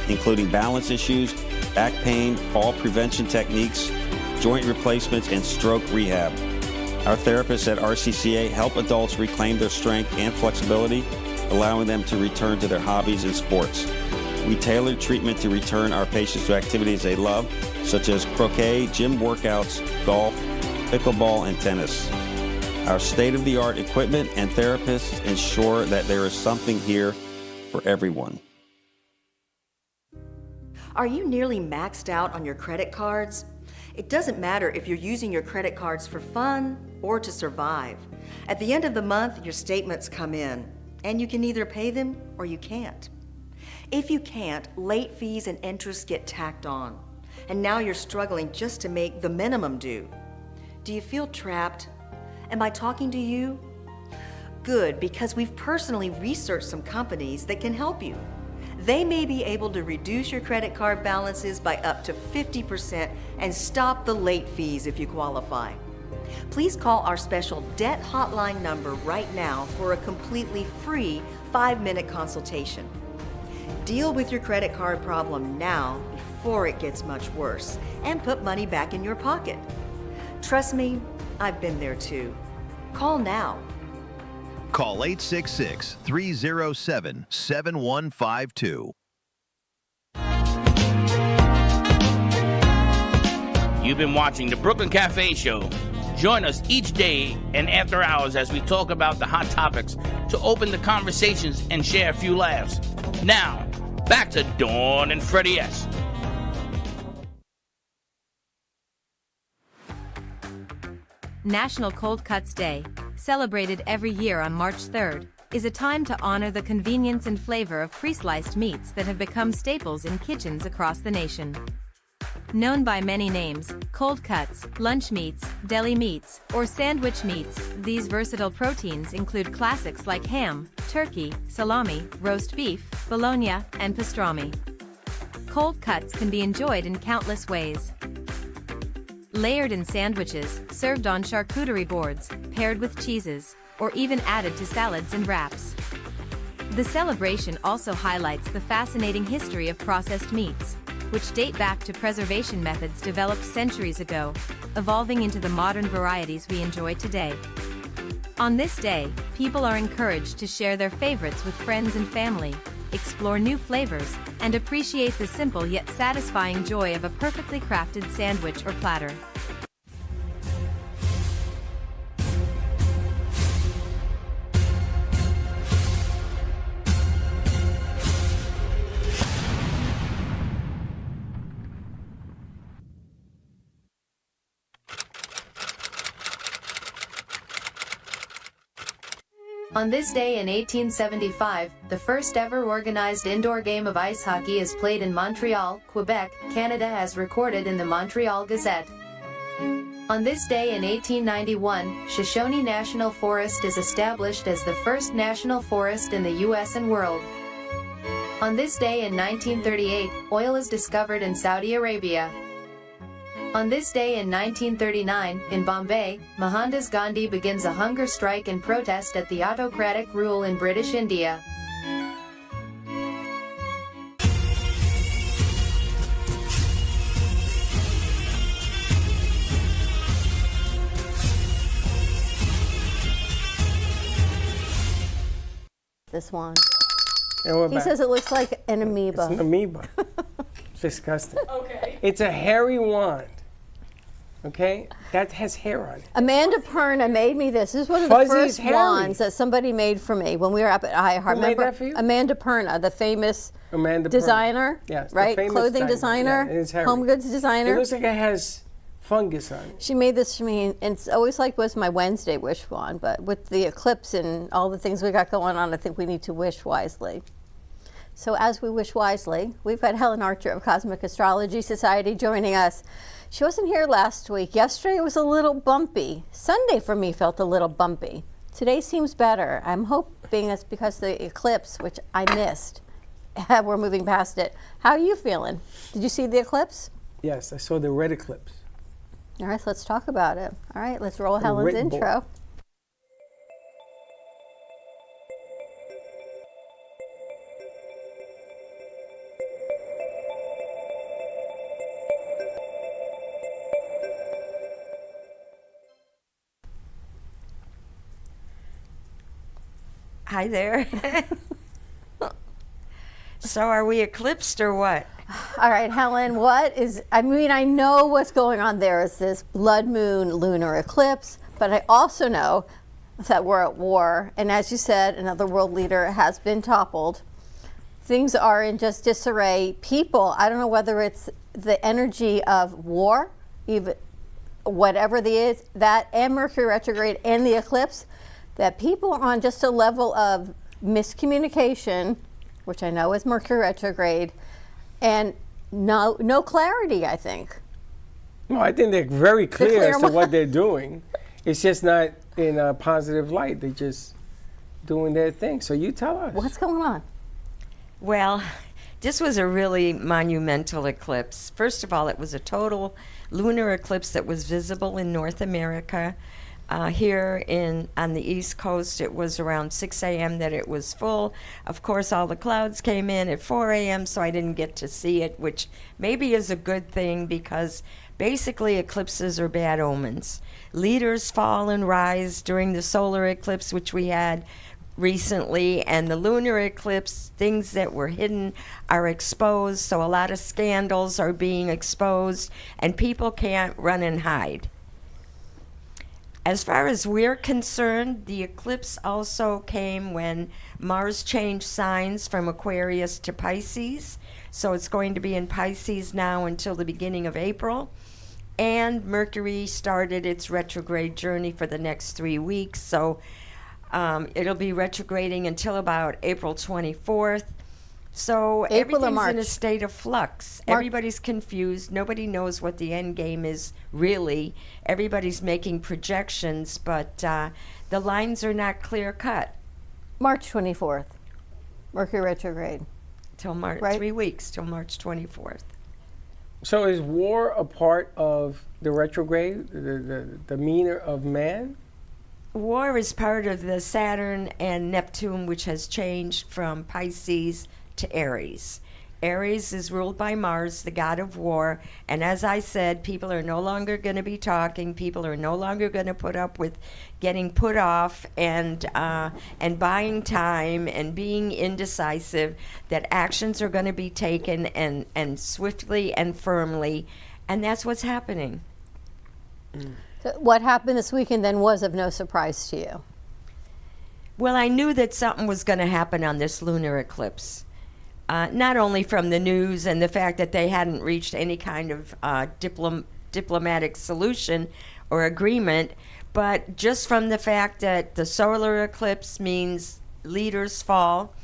including balance issues, back pain, fall prevention techniques, joint replacements, and stroke rehab. Our therapists at RCCA help adults reclaim their strength and flexibility, allowing them to return to their hobbies and sports. We tailor treatment to return our patients to activities they love, such as croquet, gym workouts, golf, pickleball, and tennis. Our state-of-the-art equipment and therapists ensure that there is something here for everyone. Are you nearly maxed out on your credit cards? It doesn't matter if you're using your credit cards for fun or to survive. At the end of the month, your statements come in, and you can either pay them or you can't. If you can't, late fees and interest get tacked on, and now you're struggling just to make the minimum due. Do you feel trapped? Am I talking to you? Good, because we've personally researched some companies that can help you. They may be able to reduce your credit card balances by up to 50% and stop the late fees if you qualify. Please call our special debt hotline number right now for a completely free 5-minute consultation. Deal with your credit card problem now before it gets much worse and put money back in your pocket. Trust me, I've been there too. Call now. Call 866-307-7152. You've been watching the Brooklyn Cafe Show. Join us each day and after hours as we talk about the hot topics to open the conversations and share a few laughs. Now, back to Dawn and Freddie S. National Cold Cuts Day, celebrated every year on March 3rd, is a time to honor the convenience and flavor of pre-sliced meats that have become staples in kitchens across the nation. Known by many names, cold cuts, lunch meats, deli meats, or sandwich meats, these versatile proteins include classics like ham, turkey, salami, roast beef, bologna, and pastrami. Cold cuts can be enjoyed in countless ways. Layered in sandwiches, served on charcuterie boards, paired with cheeses, or even added to salads and wraps. The celebration also highlights the fascinating history of processed meats, which date back to preservation methods developed centuries ago, evolving into the modern varieties we enjoy today. On this day, people are encouraged to share their favorites with friends and family, explore new flavors, and appreciate the simple yet satisfying joy of a perfectly crafted sandwich or platter. On this day in 1875, the first ever organized indoor game of ice hockey is played in Montreal, Quebec, Canada as recorded in the Montreal Gazette. On this day in 1891, Shoshone National Forest is established as the first national forest in the U.S. and world. On this day in 1938, oil is discovered in Saudi Arabia. On this day in 1939, in Bombay, Mohandas Gandhi begins a hunger strike in protest at the autocratic rule in British India. This one. And we're He back. says it looks like an amoeba. It's an amoeba. It's disgusting. Okay. It's a hairy wand. Okay? That has hair on it. Amanda Perna made me this. This is one of Fuzzy the is first hairy. wands that somebody made for me when we were up at iHeart. Who made that for you? Amanda Perna, the famous Amanda Perna. designer, Yes, the right? famous Clothing designer, Yeah, it's hairy. home goods designer. It looks like it has fungus on it. She made this for me, and it's always like was my Wednesday wish wand, but with the eclipse and all the things we got going on, I think we need to wish wisely. So as we wish wisely, we've got Helen Archer of Cosmic Astrology Society joining us. She wasn't here last week. Yesterday it was a little bumpy. Sunday for me felt a little bumpy. Today seems better. I'm hoping that's because of the eclipse, which I missed. We're moving past it. How are you feeling? Did you see the eclipse? Yes, I saw the red eclipse. All right, let's talk about it. All right, let's roll Helen's red bull. intro. Hi there. So are we eclipsed or what? All right, Helen, I know what's going on there is this blood moon lunar eclipse, but I also know that we're at war. And as you said, another world leader has been toppled. Things are in just disarray. People, I don't know whether it's the energy of war, even whatever it is, that and Mercury retrograde and the eclipse, that people are on just a level of miscommunication, which I know is Mercury retrograde, and no clarity, I think. No, I think they're very clear as to clear what they're doing. It's just not in a positive light. They're just doing their thing. So you tell us. What's going on? Well, this was a really monumental eclipse. First of all, it was a total lunar eclipse that was visible in North America. Here on the East Coast, it was around 6 a.m. that it was full. Of course, all the clouds came in at 4 a.m., so I didn't get to see it, which maybe is a good thing because basically eclipses are bad omens. Leaders fall and rise during the solar eclipse, which we had recently, and the lunar eclipse, things that were hidden are exposed, so a lot of scandals are being exposed, and people can't run and hide. As far as we're concerned, the eclipse also came when Mars changed signs from Aquarius to Pisces. So it's going to be in Pisces now until the beginning of April. And Mercury started its retrograde journey for the next 3 weeks. So it'll be retrograding until about April 24th. So April or everything's in a March? state of flux. Everybody's confused. Nobody knows what the end game is really. Everybody's making projections, but the lines are not clear cut. March 24th, Mercury retrograde. Till March, Right. 3 weeks till March 24th. So is war a part of the retrograde, the demeanor of man? War is part of the Saturn and Neptune, which has changed from Pisces to Aries. Aries is ruled by Mars, the god of war, and as I said, people are no longer going to be talking. People are no longer going to put up with getting put off and buying time and being indecisive. That actions are going to be taken and swiftly and firmly, and that's what's happening. So what happened this weekend then was of no surprise to you? Well, I knew that something was going to happen on this lunar eclipse. Not only from the news and the fact that they hadn't reached any kind of diplomatic solution or agreement, but just from the fact that the solar eclipse means leaders fall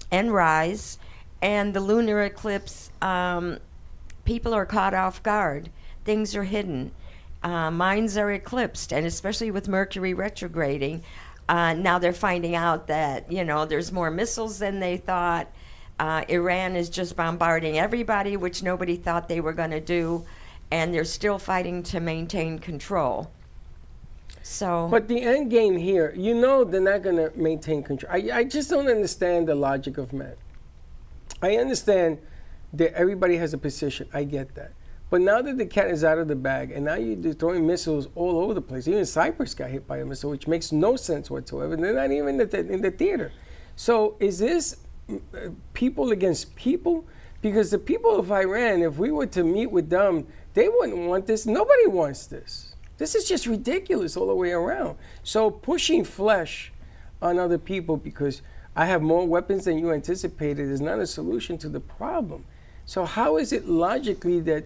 and rise, and the lunar eclipse, people are caught off guard. Things are hidden. minds are eclipsed, and especially with Mercury retrograding, now they're finding out that, there's more missiles than they thought. Iran is just bombarding everybody, which nobody thought they were going to do, and they're still fighting to maintain control. So, but the end game here, they're not going to maintain control. I just don't understand the logic of man. I understand that everybody has a position. I get that. But now that the cat is out of the bag, and now you're throwing missiles all over the place. Even Cyprus got hit by a missile, which makes no sense whatsoever. They're not even in the theater. So is this people against people? Because the people of Iran, if we were to meet with them, they wouldn't want this. Nobody wants this. This is just ridiculous all the way around. So pushing flesh on other people because I have more weapons than you anticipated is not a solution to the problem. So how is it logically that,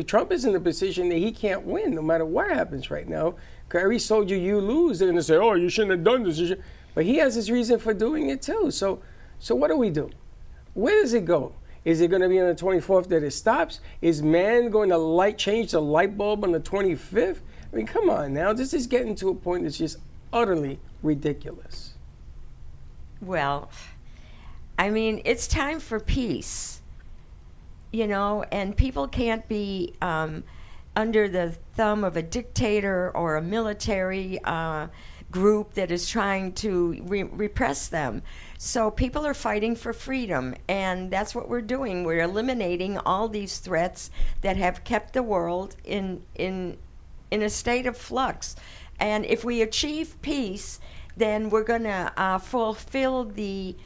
Trump is in the position that he can't win no matter what happens right now? Because every soldier you lose, they're going to say, oh, you shouldn't have done this. But he has his reason for doing it too. So what do we do? Where does it go? Is it going to be on the 24th that it stops? Is man going to change the light bulb on the 25th? I mean, come on now. This is getting to a point that's just utterly ridiculous. Well, I mean, it's time for peace. And people can't be under the thumb of a dictator or a military group that is trying to repress them. So people are fighting for freedom, and that's what we're doing. We're eliminating all these threats that have kept the world in a state of flux. And if we achieve peace, then we're going to fulfill the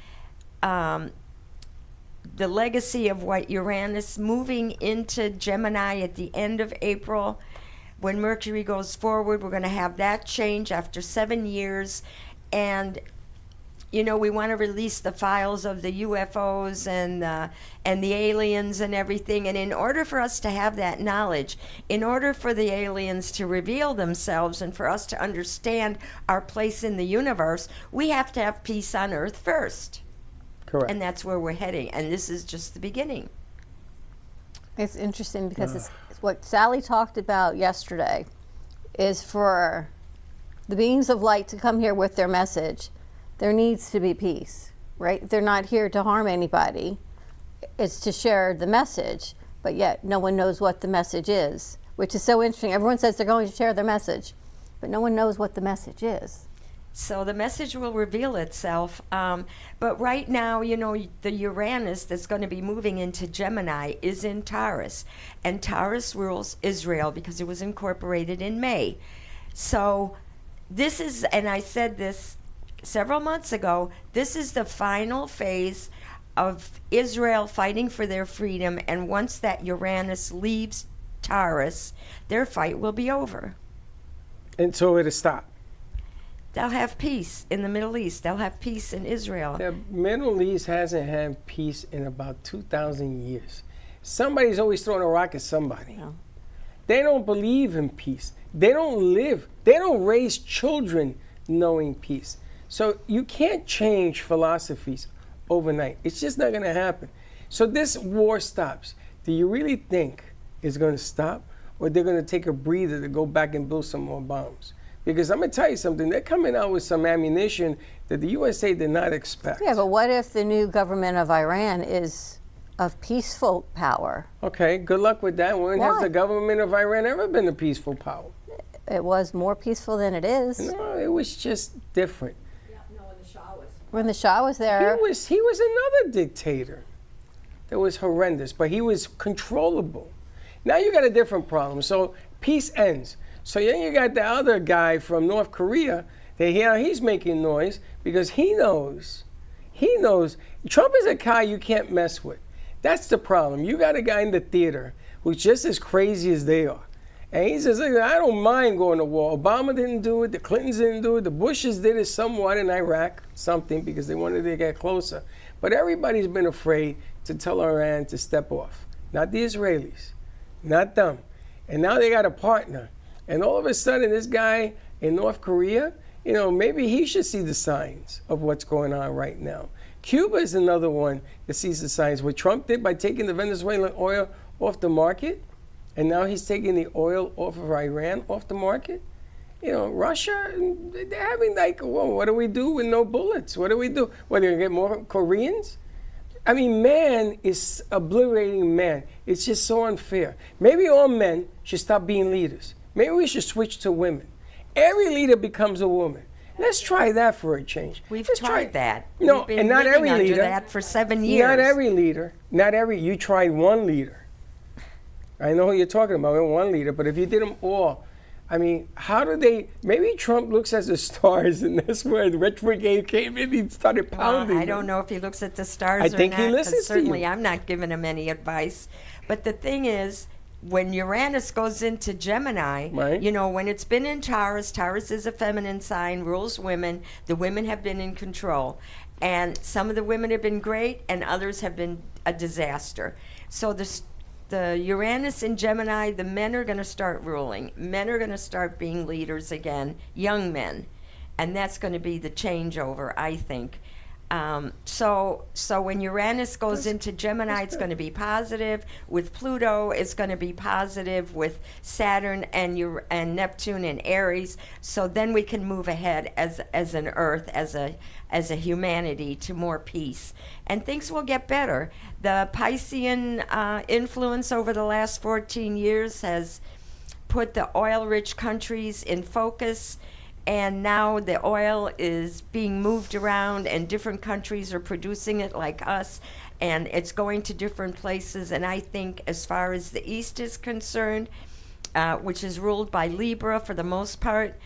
legacy of what Uranus moving into Gemini at the end of April. When Mercury goes forward, we're going to have that change after 7 years. And, we want to release the files of the UFOs and the aliens and everything. And in order for us to have that knowledge, in order for the aliens to reveal themselves and for us to understand our place in the universe, we have to have peace on Earth first. Correct. And that's where we're heading. And this is just the beginning. It's interesting because it's what Sally talked about yesterday is for the beings of light to come here with their message, there needs to be peace, right? They're not here to harm anybody. It's to share the message, but yet no one knows what the message is, which is so interesting. Everyone says they're going to share their message, but no one knows what the message is. So the message will reveal itself. But right now, the Uranus that's going to be moving into Gemini is in Taurus. And Taurus rules Israel because it was incorporated in May. So this is, and I said this several months ago, this is the final phase of Israel fighting for their freedom. And once that Uranus leaves Taurus, their fight will be over. And so it'll stop. They'll have peace in the Middle East. They'll have peace in Israel. The Middle East hasn't had peace in about 2,000 years. Somebody's always throwing a rock at somebody. Yeah. They don't believe in peace. They don't raise children knowing peace. So you can't change philosophies overnight. It's just not going to happen. So this war stops. Do you really think it's going to stop? Or they're going to take a breather to go back and build some more bombs? Because I'm going to tell you something, they're coming out with some ammunition that the USA did not expect. Yeah, but what if the new government of Iran is of peaceful power? Okay, good luck with that. When has the government of Iran ever been a peaceful power? It was more peaceful than it is. No, it was just different. Yeah, no, when the Shah was there. He was another dictator that was horrendous, but he was controllable. Now you got a different problem. So peace ends. So then you got the other guy from North Korea that he's making noise because he knows. Trump is a guy you can't mess with. That's the problem. You got a guy in the theater who's just as crazy as they are. And he says, I don't mind going to war. Obama didn't do it. The Clintons didn't do it. The Bushes did it somewhat in Iraq, something, because they wanted to get closer. But everybody's been afraid to tell Iran to step off. Not the Israelis. Not them. And now they got a partner. And all of a sudden, this guy in North Korea, maybe he should see the signs of what's going on right now. Cuba is another one that sees the signs. What Trump did by taking the Venezuelan oil off the market, And now he's taking the oil off of Iran off the market. You know, Russia, they're having like, whoa, what do we do with no bullets? What do we do? What, are you going to get more Koreans? I mean, man is obliterating man. It's just so unfair. Maybe all men should stop being leaders. Maybe we should switch to women. Every leader becomes a woman. Let's try that for a change. We've Let's tried that. No, We've been and not living every under leader. that for 7 years. Not every leader. You tried one leader. I know who you're talking about, one leader, but if you did them all, I mean, how do they, maybe Trump looks at the stars and that's where the Rich Brigade came in, he started pounding. Well, I don't know if he looks at the stars I think or not. he listens to certainly you. I'm not giving him any advice. But the thing is, when Uranus goes into Gemini, Right. you know, when it's been in Taurus, Taurus is a feminine sign, rules women. The women have been in control. And some of the women have been great and others have been a disaster. So the Uranus in Gemini, the men are going to start ruling. Men are going to start being leaders again, young men. And that's going to be the changeover, I think. So when Uranus goes into Gemini, it's going to be positive. With Pluto, it's going to be positive. With Saturn and Neptune in Aries, so then we can move ahead as an Earth, as a humanity, to more peace, and things will get better. The Piscean influence over the last 14 years has put the oil-rich countries in focus. And now the oil is being moved around and different countries are producing it like us, and it's going to different places. And I think as far as the East is concerned, which is ruled by Libra for the most part,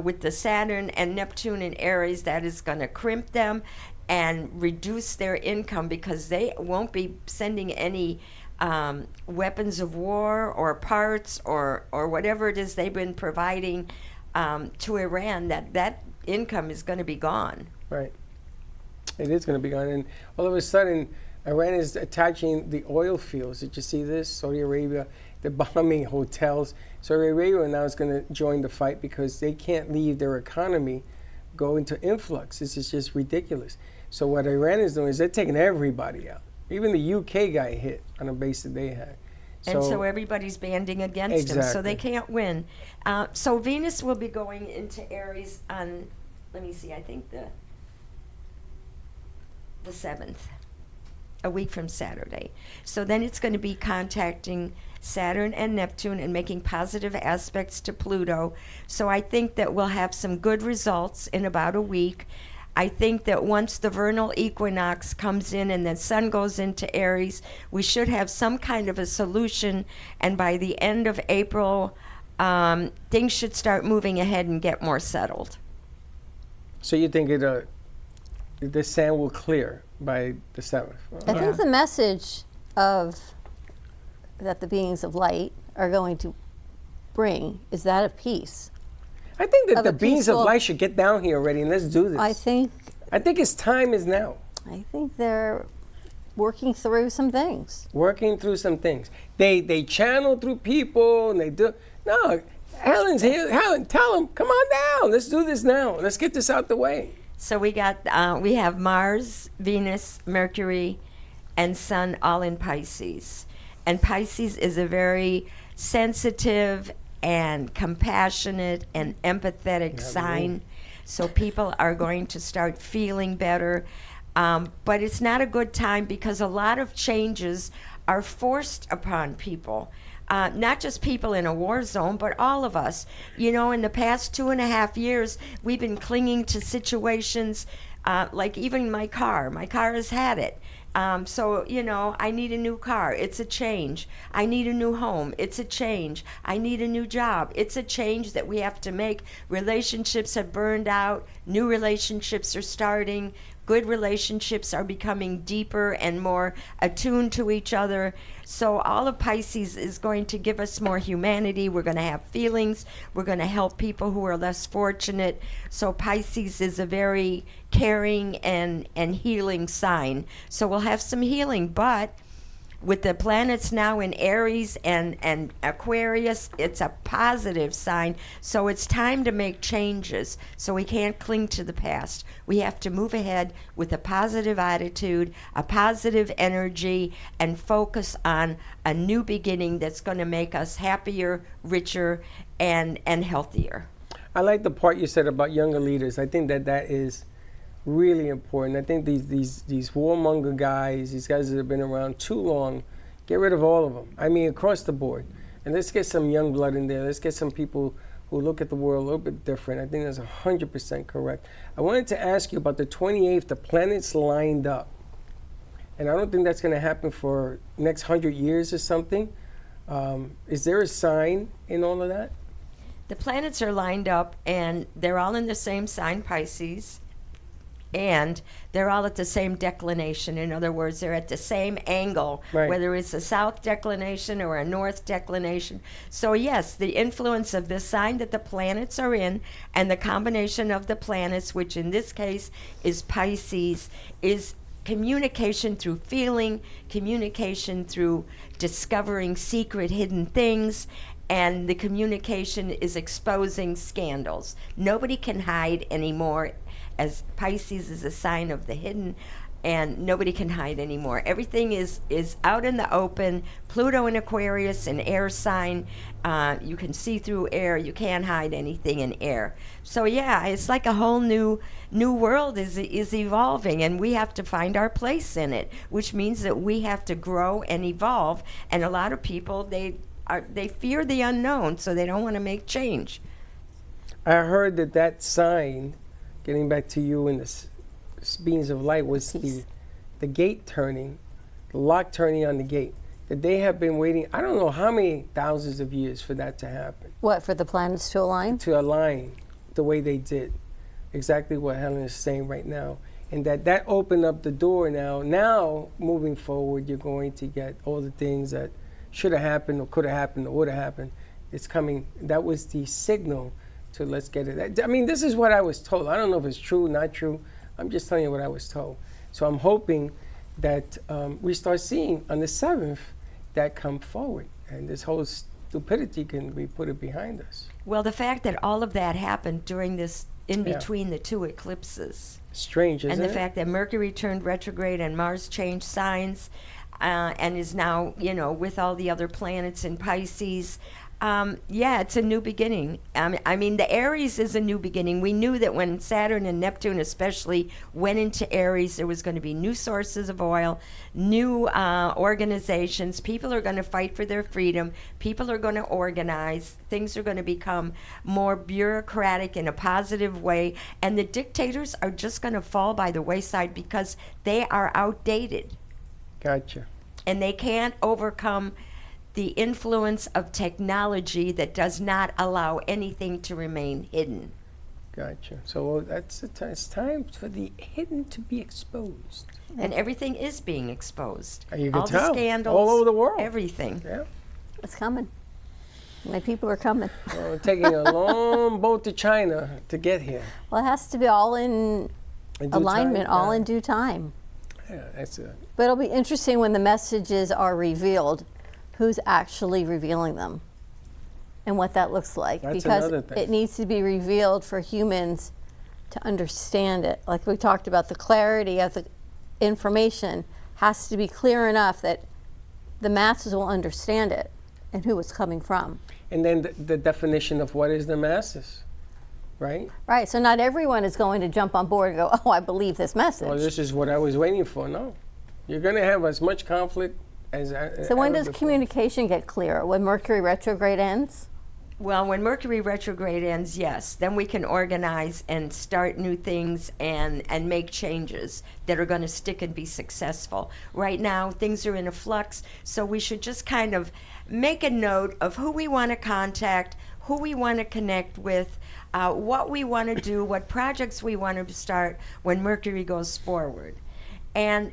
with the Saturn and Neptune in Aries, that is going to crimp them and reduce their income because they won't be sending any weapons of war or parts or whatever it is they've been providing to Iran. That income is going to be gone. Right. It is going to be gone. And all of a sudden, Iran is attaching the oil fields. Did you see this? Saudi Arabia, they're bombing hotels. Saudi Arabia now is going to join the fight because they can't leave their economy go into influx. This is just ridiculous. So what Iran is doing is they're taking everybody out. Even the UK got hit on a base that they had. And so everybody's banding against him, so they Exactly. can't win. So Venus will be going into Aries on, let me see, I think the 7th, a week from Saturday. So then it's going to be contacting Saturn and Neptune and making positive aspects to Pluto. So I think that we'll have some good results in about a week. I think that once the vernal equinox comes in and the sun goes into Aries, we should have some kind of a solution, and by the end of April, things should start moving ahead and get more settled. So you think the sand will clear by the 7th? I think the message that the beings of light are going to bring is that of peace. I think that Of the a beings of peaceful- light should get down here already and let's do this. I think its time is now. I think they're working through some things. Working through some things. They channel through people and they do. No, Helen's here. Helen, tell them, come on down. Let's do this now. Let's get this out the way. So we have Mars, Venus, Mercury, and Sun all in Pisces. And Pisces is a very sensitive and compassionate and empathetic sign. So people are going to start feeling better. But it's not a good time because a lot of changes are forced upon people. Not just people in a war zone, but all of us. You know, in the past 2.5 years, we've been clinging to situations like even my car. My car has had it. So, you know, I need a new car. It's a change. I need a new home. It's a change. I need a new job. It's a change that we have to make. Relationships have burned out. New relationships are starting. Good relationships are becoming deeper and more attuned to each other. So all of Pisces is going to give us more humanity. We're going to have feelings. We're going to help people who are less fortunate. So Pisces is a very caring and healing sign. So we'll have some healing. But with the planets now in Aries and Aquarius, it's a positive sign. So it's time to make changes. So we can't cling to the past. We have to move ahead with a positive attitude, a positive energy, and focus on a new beginning that's going to make us happier, richer, and healthier. I like the part you said about younger leaders. I think that is really important. I think these warmonger guys, these guys that have been around too long, get rid of all of them. I mean, across the board. And let's get some young blood in there. Let's get some people who look at the world a little bit different. I think that's 100% correct. I wanted to ask you about the 28th, the planets lined up. And I don't think that's going to happen for next 100 years or something. Is there a sign in all of that? The planets are lined up, and they're all in the same sign, Pisces. And they're all at the same declination. In other words, they're at the same angle, Right. whether it's a south declination or a north declination. So yes, the influence of the sign that the planets are in and the combination of the planets, which in this case is Pisces, is communication through feeling, communication through discovering secret hidden things, and the communication is exposing scandals. Nobody can hide anymore, as Pisces is a sign of the hidden, and nobody can hide anymore. Everything is out in the open. Pluto in Aquarius, an air sign. You can see through air. You can't hide anything in air. So yeah, it's like a whole new world is evolving, and we have to find our place in it, which means that we have to grow and evolve. And a lot of people, they fear the unknown, so they don't want to make change. I heard that sign, getting back to you and the beings of light, was the gate turning, the lock turning on the gate. That they have been waiting, I don't know how many thousands of years for that to happen. What, for the planets to align? To align the way they did. Exactly what Helen is saying right now. And that opened up the door now. Now, moving forward, you're going to get all the things that should have happened or could have happened or would have happened. It's coming. That was the signal to let's get it. I mean, this is what I was told. I don't know if it's true, not true. I'm just telling you what I was told. So I'm hoping that we start seeing on the 7th that come forward. And this whole stupidity can be put behind us. Well, the fact that all of that happened during this, in between the two eclipses. Strange, isn't it? And the fact that Mercury turned retrograde and Mars changed signs and is now, with all the other planets in Pisces. Yeah, it's a new beginning. I mean, the Aries is a new beginning. We knew that when Saturn and Neptune especially went into Aries, there was going to be new sources of oil, new organizations. People are going to fight for their freedom. People are going to organize. Things are going to become more bureaucratic in a positive way. And the dictators are just going to fall by the wayside because they are outdated. Gotcha. And they can't overcome the influence of technology that does not allow anything to remain hidden. Gotcha. So it's time for the hidden to be exposed. And everything is being exposed. And you can all tell. The scandals, all over the world. Everything. Yeah. It's coming. My people are coming. We're taking a long boat to China to get here. Well, it has to be all in alignment, time, all in due time. Yeah, that's it. But it'll be interesting when the messages are revealed, who's actually revealing them and what that looks like. That's because another thing. It needs to be revealed for humans to understand it. Like we talked about, the clarity of the information has to be clear enough that the masses will understand it and who it's coming from. And then the definition of what is the masses, right? Right, so not everyone is going to jump on board and go, oh, I believe this message. Well, this is what I was waiting for. No. You're going to have as much conflict as So when does before. communication get clearer? When Mercury retrograde ends? Well, when Mercury retrograde ends, yes, then we can organize and start new things and make changes that are going to stick and be successful. Right now, things are in a flux, so we should just kind of make a note of who we want to contact, who we want to connect with, what we want to do, what projects we want to start when Mercury goes forward. And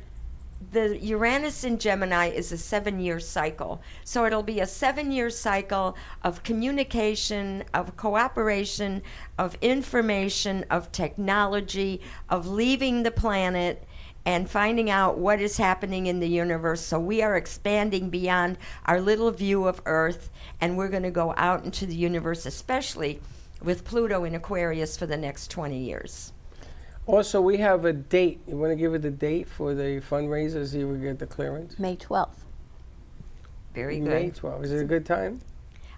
the Uranus in Gemini is a 7-year cycle. So it'll be a 7-year cycle of communication, of cooperation, of information, of technology, of leaving the planet, and finding out what is happening in the universe. So we are expanding beyond our little view of Earth, and we're going to go out into the universe, especially with Pluto in Aquarius for the next 20 years. Also, we have a date. You want to give it the date for the fundraiser, so we get the clearance? May 12th. Very good. May 12th. Is it a good time?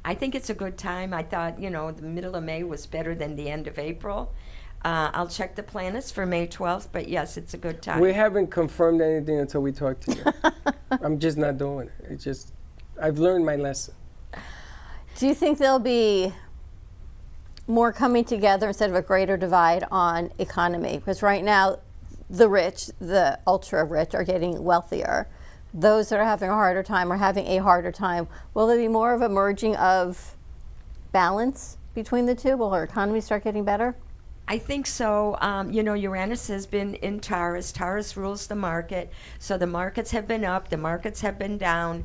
I think it's a good time. I thought, the middle of May was better than the end of April. I'll check the planners for May 12th, but yes, it's a good time. We haven't confirmed anything until we talk to you. I'm just not doing it. It's just, I've learned my lesson. Do you think there'll be more coming together instead of a greater divide on economy? Because right now, the rich, the ultra rich, are getting wealthier. Those that are having a harder time are having a harder time. Will there be more of a merging of balance between the two? Will our economy start getting better? I think so. Uranus has been in Taurus. Taurus rules the market. So the markets have been up, the markets have been down.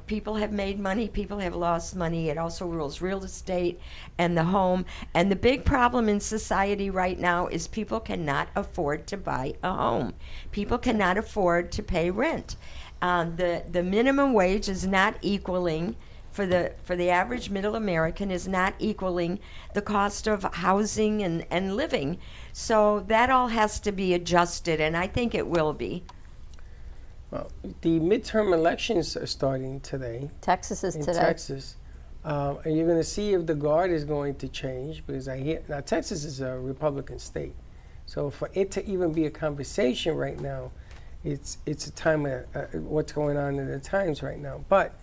People have made money, people have lost money. It also rules real estate and the home. And the big problem in society right now is people cannot afford to buy a home. People cannot afford to pay rent. The minimum wage is not equaling, for the average middle American, is not equaling the cost of housing and living. So that all has to be adjusted, and I think it will be. Well, the midterm elections are starting today. Texas is today. Texas. And you're going to see if the guard is going to change, because I hear, now Texas is a Republican state. So for it to even be a conversation right now, it's a time of what's going on in the times right now. But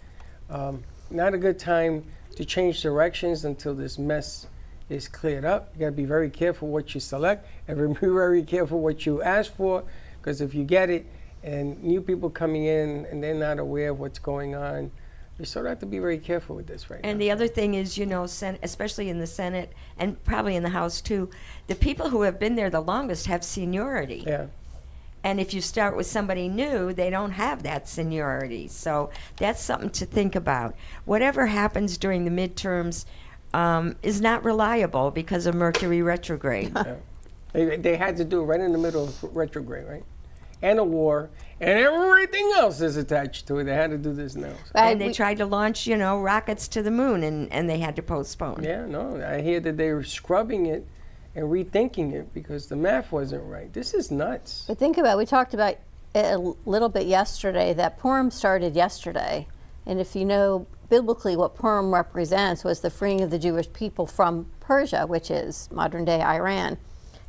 not a good time to change directions until this mess is cleared up. You got to be very careful what you select, and be very careful what you ask for, because if you get it and new people coming in and they're not aware of what's going on, you sort of have to be very careful with this right now. And the other thing is, especially in the Senate and probably in the House too, the people who have been there the longest have seniority. Yeah. And if you start with somebody new, they don't have that seniority. So that's something to think about. Whatever happens during the midterms is not reliable because of Mercury retrograde. Yeah. They had to do it right in the middle of retrograde, right? And a war, and everything else is attached to it. They had to do this now. So. And they tried to launch, rockets to the moon, and they had to postpone. Yeah, no, I hear that they were scrubbing it and rethinking it because the math wasn't right. This is nuts. But think about it. We talked about it a little bit yesterday, that Purim started yesterday. And if you know biblically what Purim represents was the freeing of the Jewish people from Persia, which is modern-day Iran,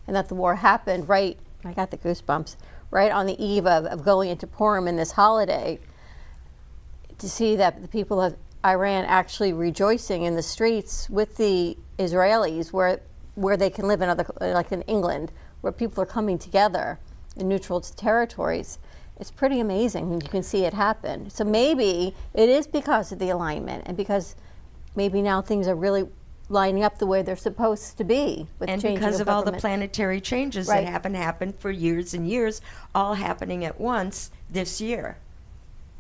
and that the war happened right, I got the goosebumps, right on the eve of going into Purim in this holiday. To see that the people of Iran actually rejoicing in the streets with the Israelis, where they can live in other, like in England, where people are coming together in neutral territories. It's pretty amazing when you can see it happen. So maybe it is because of the alignment, and because maybe now things are really lining up the way they're supposed to be. With And changing because of all the government. planetary changes Right. that haven't happened for years and years, all happening at once this year.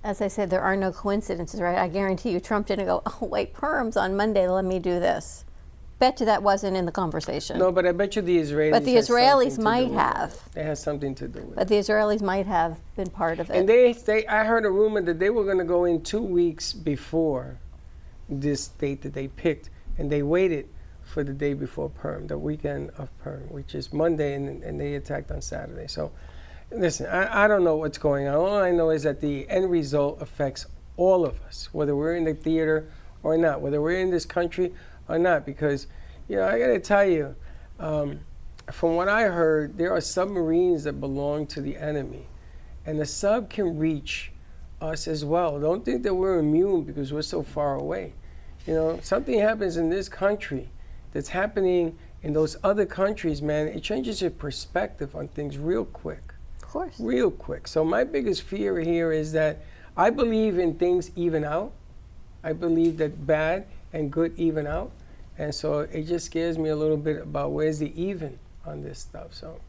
As I said, there are no coincidences, right? I guarantee you Trump didn't go, oh wait, Purim's on Monday, let me do this. Bet you that wasn't in the conversation. No, but I bet you the Israelis. But the had Israelis something to might do with it. have. They had something to do with it. But the Israelis might have been part of it. And I heard a rumor that they were going to go in 2 weeks before this date that they picked, and they waited for the day before Purim, the weekend of Purim, which is Monday, and they attacked on Saturday. So, listen, I don't know what's going on. All I know is that the end result affects all of us, whether we're in the theater or not, whether we're in this country or not, because, I got to tell you, from what I heard, there are submarines that belong to the enemy, and the sub can reach us as well. Don't think that we're immune because we're so far away. Something happens in this country that's happening in those other countries, man, it changes your perspective on things real quick. Of course. Real quick. So my biggest fear here is that I believe in things even out. I believe that bad and good even out. And so it just scares me a little bit about where's the even on this stuff. So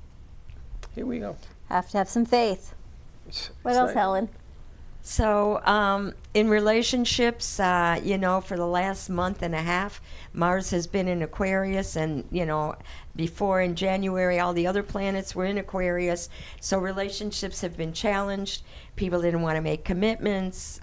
here we go. Have to have some faith. What else, Helen? So in relationships, for the last month and a half, Mars has been in Aquarius, and, Before in January, all the other planets were in Aquarius, so relationships have been challenged. People didn't want to make commitments.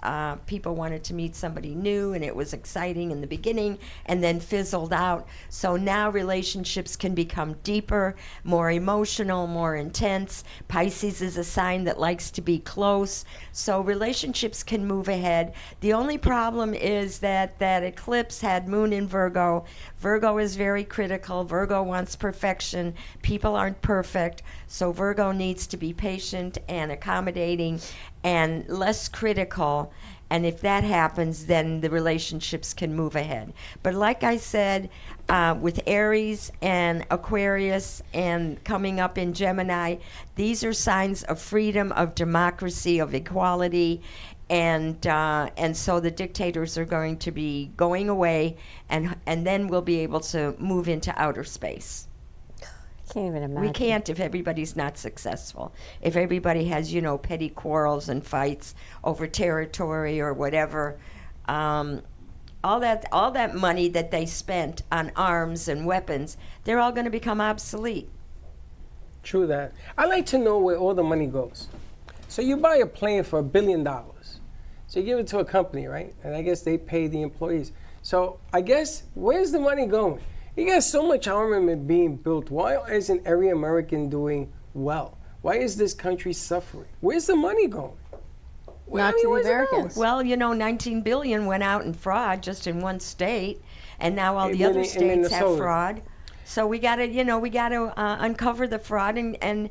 People wanted to meet somebody new, and it was exciting in the beginning and then fizzled out. So now relationships can become deeper, more emotional, more intense. Pisces is a sign that likes to be close, so relationships can move ahead. The only problem is that that eclipse had Moon in Virgo. Virgo is very critical. Virgo wants perfection. People aren't perfect, so Virgo needs to be patient and accommodating and less critical. And if that happens, then the relationships can move ahead. But like I said, with Aries and Aquarius and coming up in Gemini, these are signs of freedom, of democracy, of equality. And so the dictators are going to be going away, and then we'll be able to move into outer space. Can't even imagine. We can't if everybody's not successful. If everybody has, petty quarrels and fights over territory or whatever, all that money that they spent on arms and weapons, they're all going to become obsolete. True that. I like to know where all the money goes. So you buy a plane for $1 billion. So you give it to a company, right? And I guess they pay the employees. So I guess, where's the money going? You got so much armament being built. Why isn't every American doing well? Why is this country suffering? Where's the money going? Not to the Americans. Well, 19 billion went out in fraud just in one state, and now all the other states have fraud. So we got to uncover the fraud and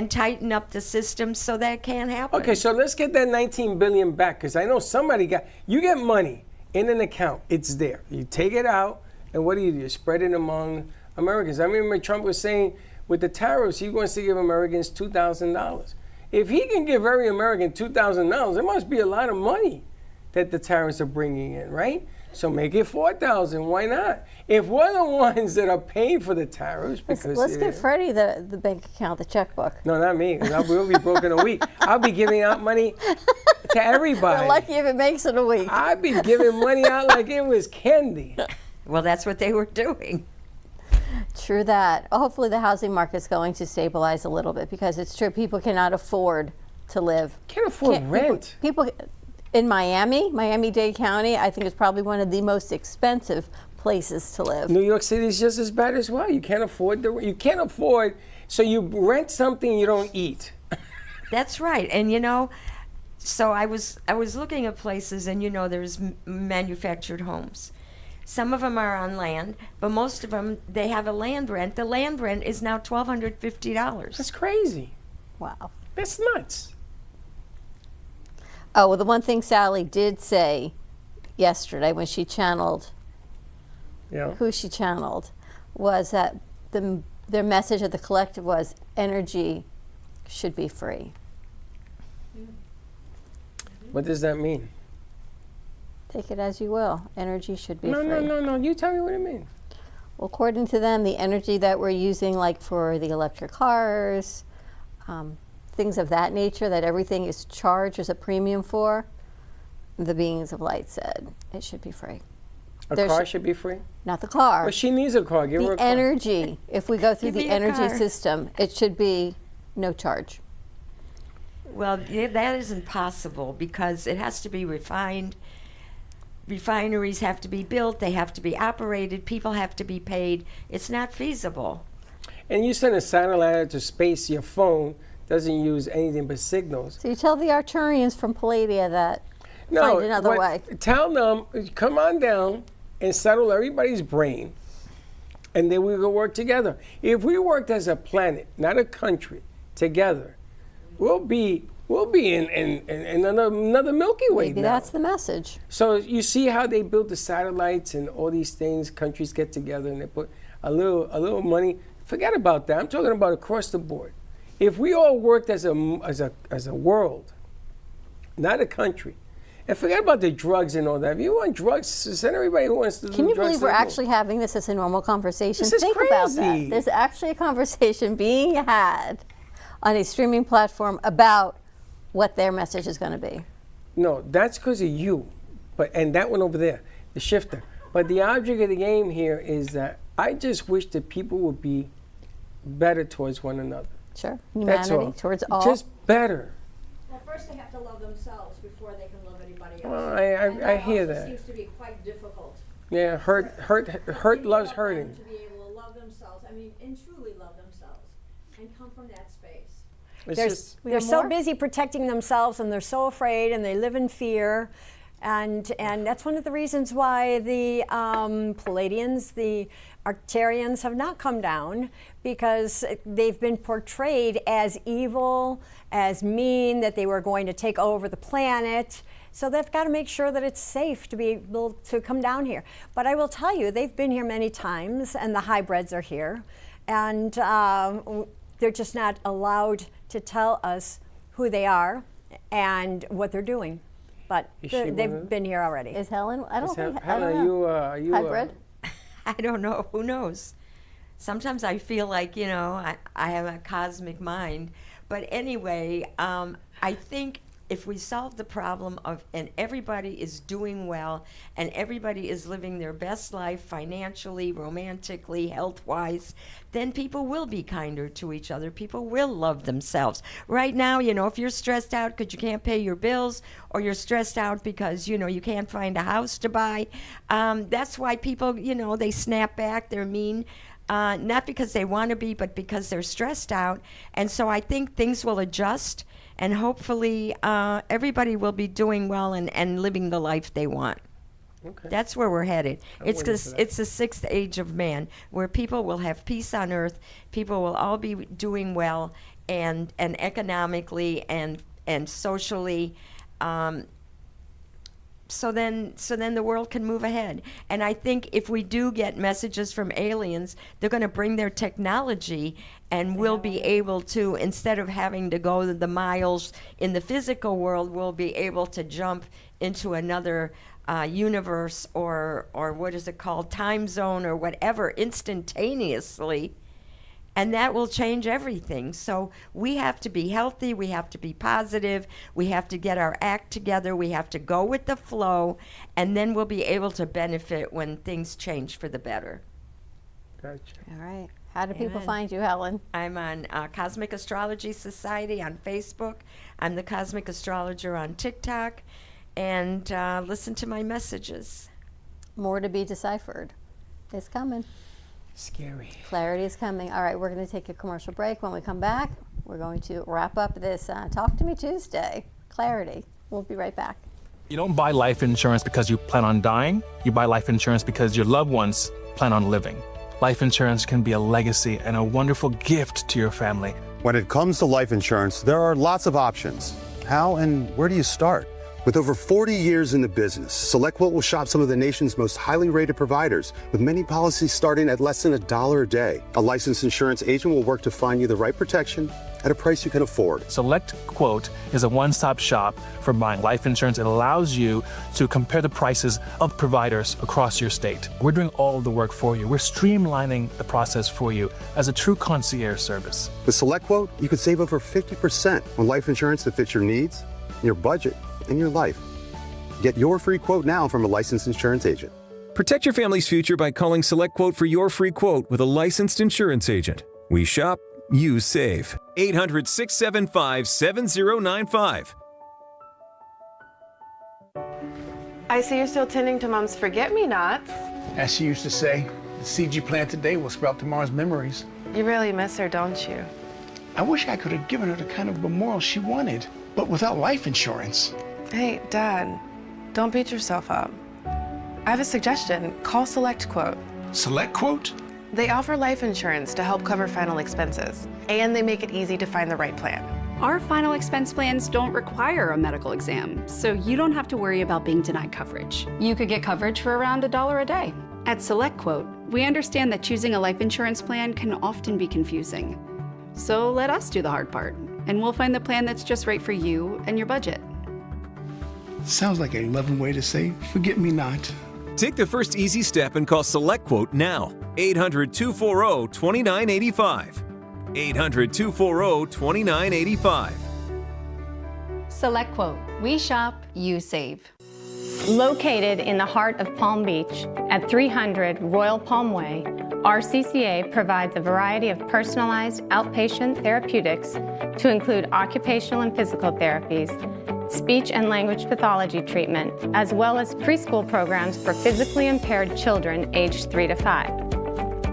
tighten up the system so that can't happen. Okay, so let's get that 19 billion back, because I know somebody you get money in an account, it's there. You take it out, and what do? You spread it among Americans. I remember Trump was saying with the tariffs, he wants to give Americans $2,000. If he can give every American $2,000, it must be a lot of money that the tariffs are bringing in, right? So make it $4,000. Why not? If we're the ones that are paying for the tariffs, because let's give Freddie the bank account, the checkbook. No, not me, because we'll be broke in a week. I'll be giving out money to everybody. We're lucky if it makes it a week. I'll be giving money out like it was candy. Well, that's what they were doing. True that. Hopefully the housing market's going to stabilize a little bit, because it's true, people cannot afford to live. Can't afford rent. People in Miami-Dade County, I think is probably one of the most expensive places to live. New York City is just as bad as well. You can't afford so you rent something you don't eat. That's right. And so I was looking at places, and there's manufactured homes. Some of them are on land, but most of them, they have a land rent. The land rent is now $1,250. That's crazy. Wow. That's nuts. Oh, well, the one thing Sally did say yesterday when she channeled, who she channeled, was that their message of the collective was energy should be free. What does that mean? Take it as you will. Energy should be free. No. You tell me what it means. Well, according to them, the energy that we're using, like for the electric cars, things of that nature, that everything is charged as a premium for, the beings of light said it should be free. A car should be free? Not the car. But she needs a car. Give her a car. The energy. If we go through the energy system, it should be no charge. Well, that isn't possible, because it has to be refined. Refineries have to be built, they have to be operated, people have to be paid. It's not feasible. And you send a satellite out to space, your phone doesn't use anything but signals. So you tell the Arcturians from Palladia that find another way. Tell them, come on down and settle everybody's brain, and then we will work together. If we worked as a planet, not a country, together, we'll be in another Milky Way. Maybe that's the message. So you see how they build the satellites and all these things. Countries get together and they put a little money. Forget about that. I'm talking about across the board. If we all worked as a world, not a country, and forget about the drugs and all that. If you want drugs, send everybody who wants to do drugs. Can you believe we're actually having this as a normal conversation? This is Think crazy. About that. There's actually a conversation being had on a streaming platform about what their message is going to be. No, that's because of you. And that one over there, the shifter. But the object of the game here is that I just wish that people would be better towards one another. Sure. That's Humanity all. towards all. Just better. Well, first they have to love themselves before they can love anybody else. Well, And I hear also that. seems to be quite difficult. Yeah, hurt loves hurting. To be able to love themselves, and truly love themselves, and come from that space. They're so busy protecting themselves, and they're so afraid, and they live in fear. And that's one of the reasons why the Palladians, the Arcturians have not come down, because they've been portrayed as evil, as mean, that they were going to take over the planet. So they've got to make sure that it's safe to be able to come down here. But I will tell you, they've been here many times, and the hybrids are here. And they're just not allowed to tell us who they are and what they're doing. But they've been here already. Is Helen? I don't think. Helen, are you hybrid? I don't know. Who knows? Sometimes I feel like, I have a cosmic mind. But anyway, I think if we solve the problem and everybody is doing well and everybody is living their best life financially, romantically, health-wise, then people will be kinder to each other. People will love themselves. Right now, if you're stressed out because you can't pay your bills, or you're stressed out because, you can't find a house to buy, that's why people, they snap back, they're mean. Not because they want to be, but because they're stressed out. And so I think things will adjust, and hopefully everybody will be doing well and living the life they want. Okay. That's where we're headed. It's the sixth age of man, where people will have peace on earth, people will all be doing well, and economically and socially. So then the world can move ahead. And I think if we do get messages from aliens, they're going to bring their technology, and we'll be able to, instead of having to go the miles in the physical world, we'll be able to jump into another universe or what is it called, time zone or whatever, instantaneously. And that will change everything. So we have to be healthy, we have to be positive, we have to get our act together, we have to go with the flow, and then we'll be able to benefit when things change for the better. Gotcha. All right. How do people find you, Helen? I'm on Cosmic Astrology Society on Facebook. I'm the Cosmic Astrologer on TikTok. And listen to my messages. More to be deciphered. It's coming. Scary. Clarity is coming. All right, we're going to take a commercial break. When we come back, we're going to wrap up this Talk to Me Tuesday. Clarity. We'll be right back. You don't buy life insurance because you plan on dying. You buy life insurance because your loved ones plan on living. Life insurance can be a legacy and a wonderful gift to your family. When it comes to life insurance, there are lots of options. How and where do you start? With over 40 years in the business, SelectQuote will shop some of the nation's most highly rated providers, with many policies starting at less than $1 a day. A licensed insurance agent will work to find you the right protection at a price you can afford. SelectQuote is a one-stop shop for buying life insurance. It allows you to compare the prices of providers across your state. We're doing all the work for you. We're streamlining the process for you as a true concierge service. With SelectQuote, you could save over 50% on life insurance that fits your needs, your budget, and your life. Get your free quote now from a licensed insurance agent. Protect your family's future by calling SelectQuote for your free quote with a licensed insurance agent. We shop, you save. 800-675-7095. I see you're still tending to Mom's forget-me-nots. As she used to say, the seed you plant today will sprout tomorrow's memories. You really miss her, don't you? I wish I could have given her the kind of memorial she wanted, but without life insurance. Hey, Dad, don't beat yourself up. I have a suggestion. Call SelectQuote. SelectQuote? They offer life insurance to help cover final expenses, and they make it easy to find the right plan. Our final expense plans don't require a medical exam, so you don't have to worry about being denied coverage. You could get coverage for around $1 a day. At SelectQuote, we understand that choosing a life insurance plan can often be confusing. So let us do the hard part, and we'll find the plan that's just right for you and your budget. Sounds like a loving way to say, forget me not. Take the first easy step and call SelectQuote now. 800-240-2985. 800-240-2985. SelectQuote. We shop, you save. Located in the heart of Palm Beach at 300 Royal Palm Way, RCCA provides a variety of personalized outpatient therapeutics to include occupational and physical therapies, speech and language pathology treatment, as well as preschool programs for physically impaired children aged 3 to 5.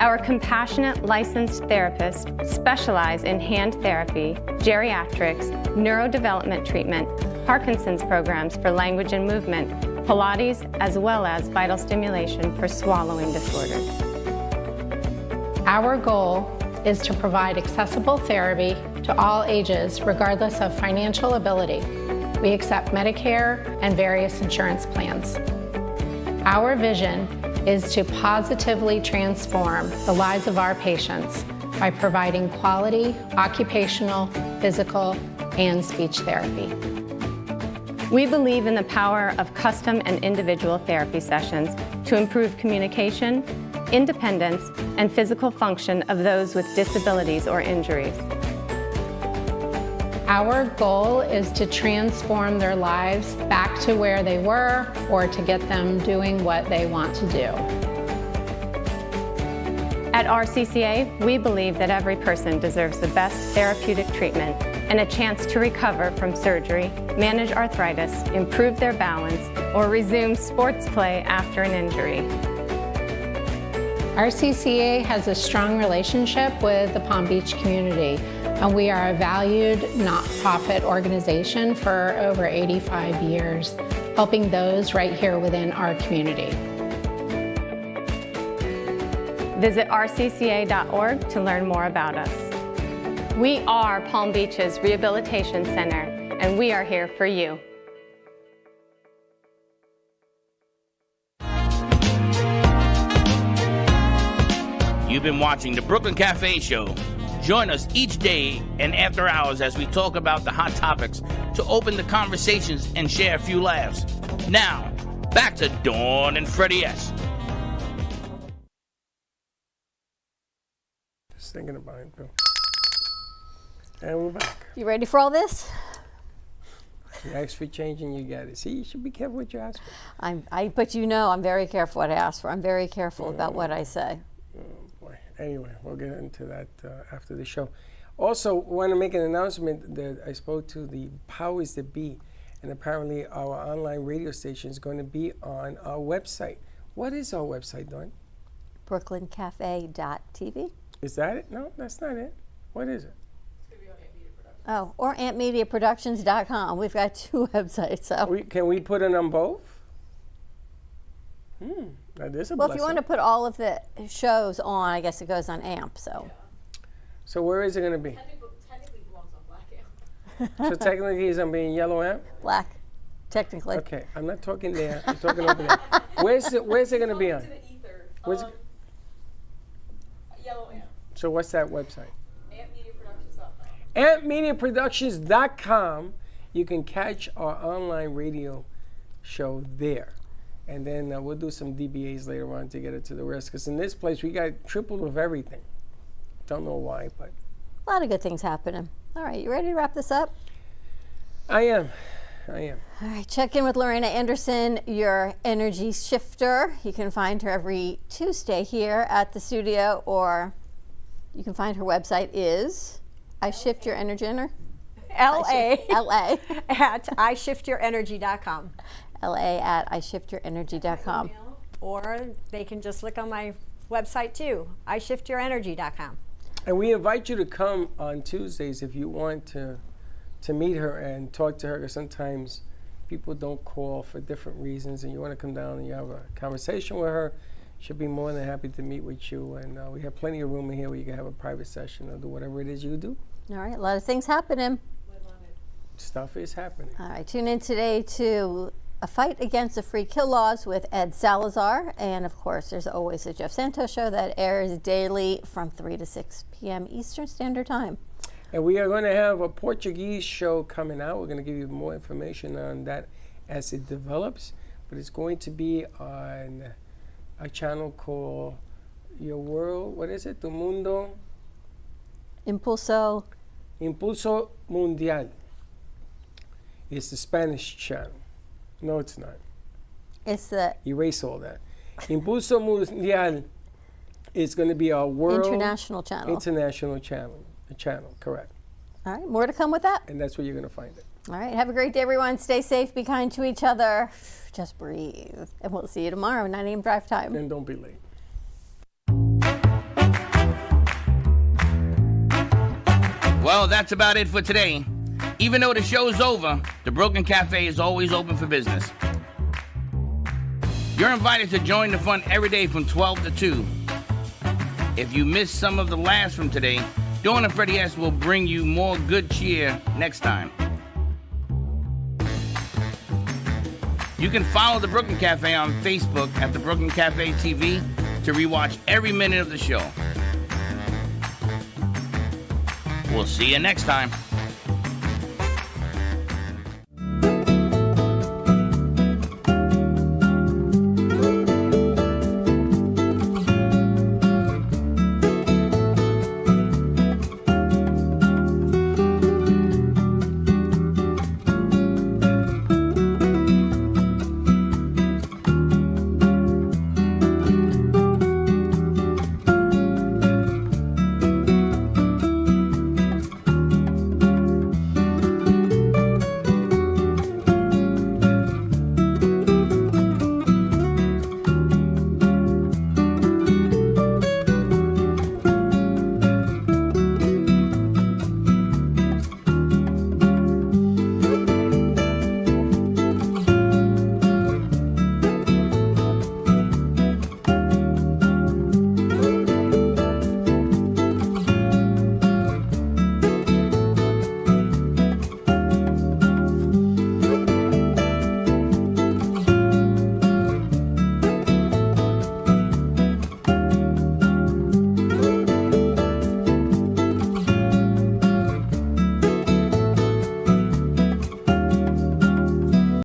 Our compassionate licensed therapists specialize in hand therapy, geriatrics, neurodevelopment treatment, Parkinson's programs for language and movement, Pilates, as well as vital stimulation for swallowing disorders. Our goal is to provide accessible therapy to all ages, regardless of financial ability. We accept Medicare and various insurance plans. Our vision is to positively transform the lives of our patients by providing quality occupational, physical, and speech therapy. We believe in the power of custom and individual therapy sessions to improve communication, independence, and physical function of those with disabilities or injuries. Our goal is to transform their lives back to where they were or to get them doing what they want to do. At RCCA, we believe that every person deserves the best therapeutic treatment and a chance to recover from surgery, manage arthritis, improve their balance, or resume sports play after an injury. RCCA has a strong relationship with the Palm Beach community, and we are a valued nonprofit organization for over 85 years, helping those right here within our community. Visit rcca.org to learn more about us. We are Palm Beach's Rehabilitation Center, and we are here for you. You've been watching the Brooklyn Cafe Show. Join us each day and after hours as we talk about the hot topics to open the conversations and share a few laughs. Now, back to Dawn and Freddie S. Just thinking about it, Bill. And we're back. You ready for all this? You ask for change and you get it. See, you should be careful what you ask for. But you know I'm very careful what I ask for. I'm very careful about what I say. Anyway, we'll get into that after the show. Also, want to make an announcement that I spoke to the powers that be, and apparently our online radio station is going to be on our website. What is our website, Dawn? BrooklynCafe.tv. Is that it? No, that's not it. What is it? Oh, or AntMediaProductions.com. We've got two websites. So Can we put it on both? That is a well, blessing. if you want to put all of the shows on, I guess it goes on AMP. So where is it going to be? Technically belongs on Black AMP. So technically it's going to be in yellow amp? Black, technically. Okay, I'm not talking there. I'm talking over there. Where's it going to be on? Where's it? Yellow amp. So what's that website? AntMediaProductions.com. AntMediaProductions.com. You can catch our online radio show there. And then we'll do some DBAs later on to get it to the rest. Because in this place, we got tripled of everything. Don't know why, but. A lot of good things happening. All right, you ready to wrap this up? I am. All right, check in with Laurina Anderson, your energy shifter. You can find her every Tuesday here at the studio, or you can find her website is I Shift Your Energy. LA at iShiftYourEnergy.com. LA at iShiftYourEnergy.com. Or they can just look on my website too, iShiftYourEnergy.com. And we invite you to come on Tuesdays if you want to meet her and talk to her, because sometimes people don't call for different reasons, and you want to come down and you have a conversation with her. She'll be more than happy to meet with you, and we have plenty of room in here where you can have a private session or do whatever it is you do. All right, a lot of things happening. Stuff is happening. All right, tune in today to A Fight Against the Free Kill Laws with Ed Salazar. And of course, there's always the Jeff Santos Show that airs daily from 3 to 6 p.m. Eastern Standard Time. And we are going to have a Portuguese show coming out. We're going to give you more information on that as it develops. But it's going to be on a channel called Your World, what is it? Tu Mundo? Impulso Mundial. It's the Spanish channel. No, it's not. It's the... Erase all that. Impulso Mundial It's going to be our world international channel. International channel, correct. All right, more to come with that. And that's where you're going to find it. All right, have a great day, everyone. Stay safe, be kind to each other. Just breathe. And we'll see you tomorrow, 9 a.m. drive time. And don't be late. Well, that's about it for today. Even though the show's over, the Broken Cafe is always open for business. You're invited to join the fun every day from 12 to 2. If you missed some of the laughs from today, Dawn and Freddie S. will bring you more good cheer next time. You can follow the Brooklyn Cafe on Facebook at the Brooklyn Cafe TV to rewatch every minute of the show. We'll see you next time.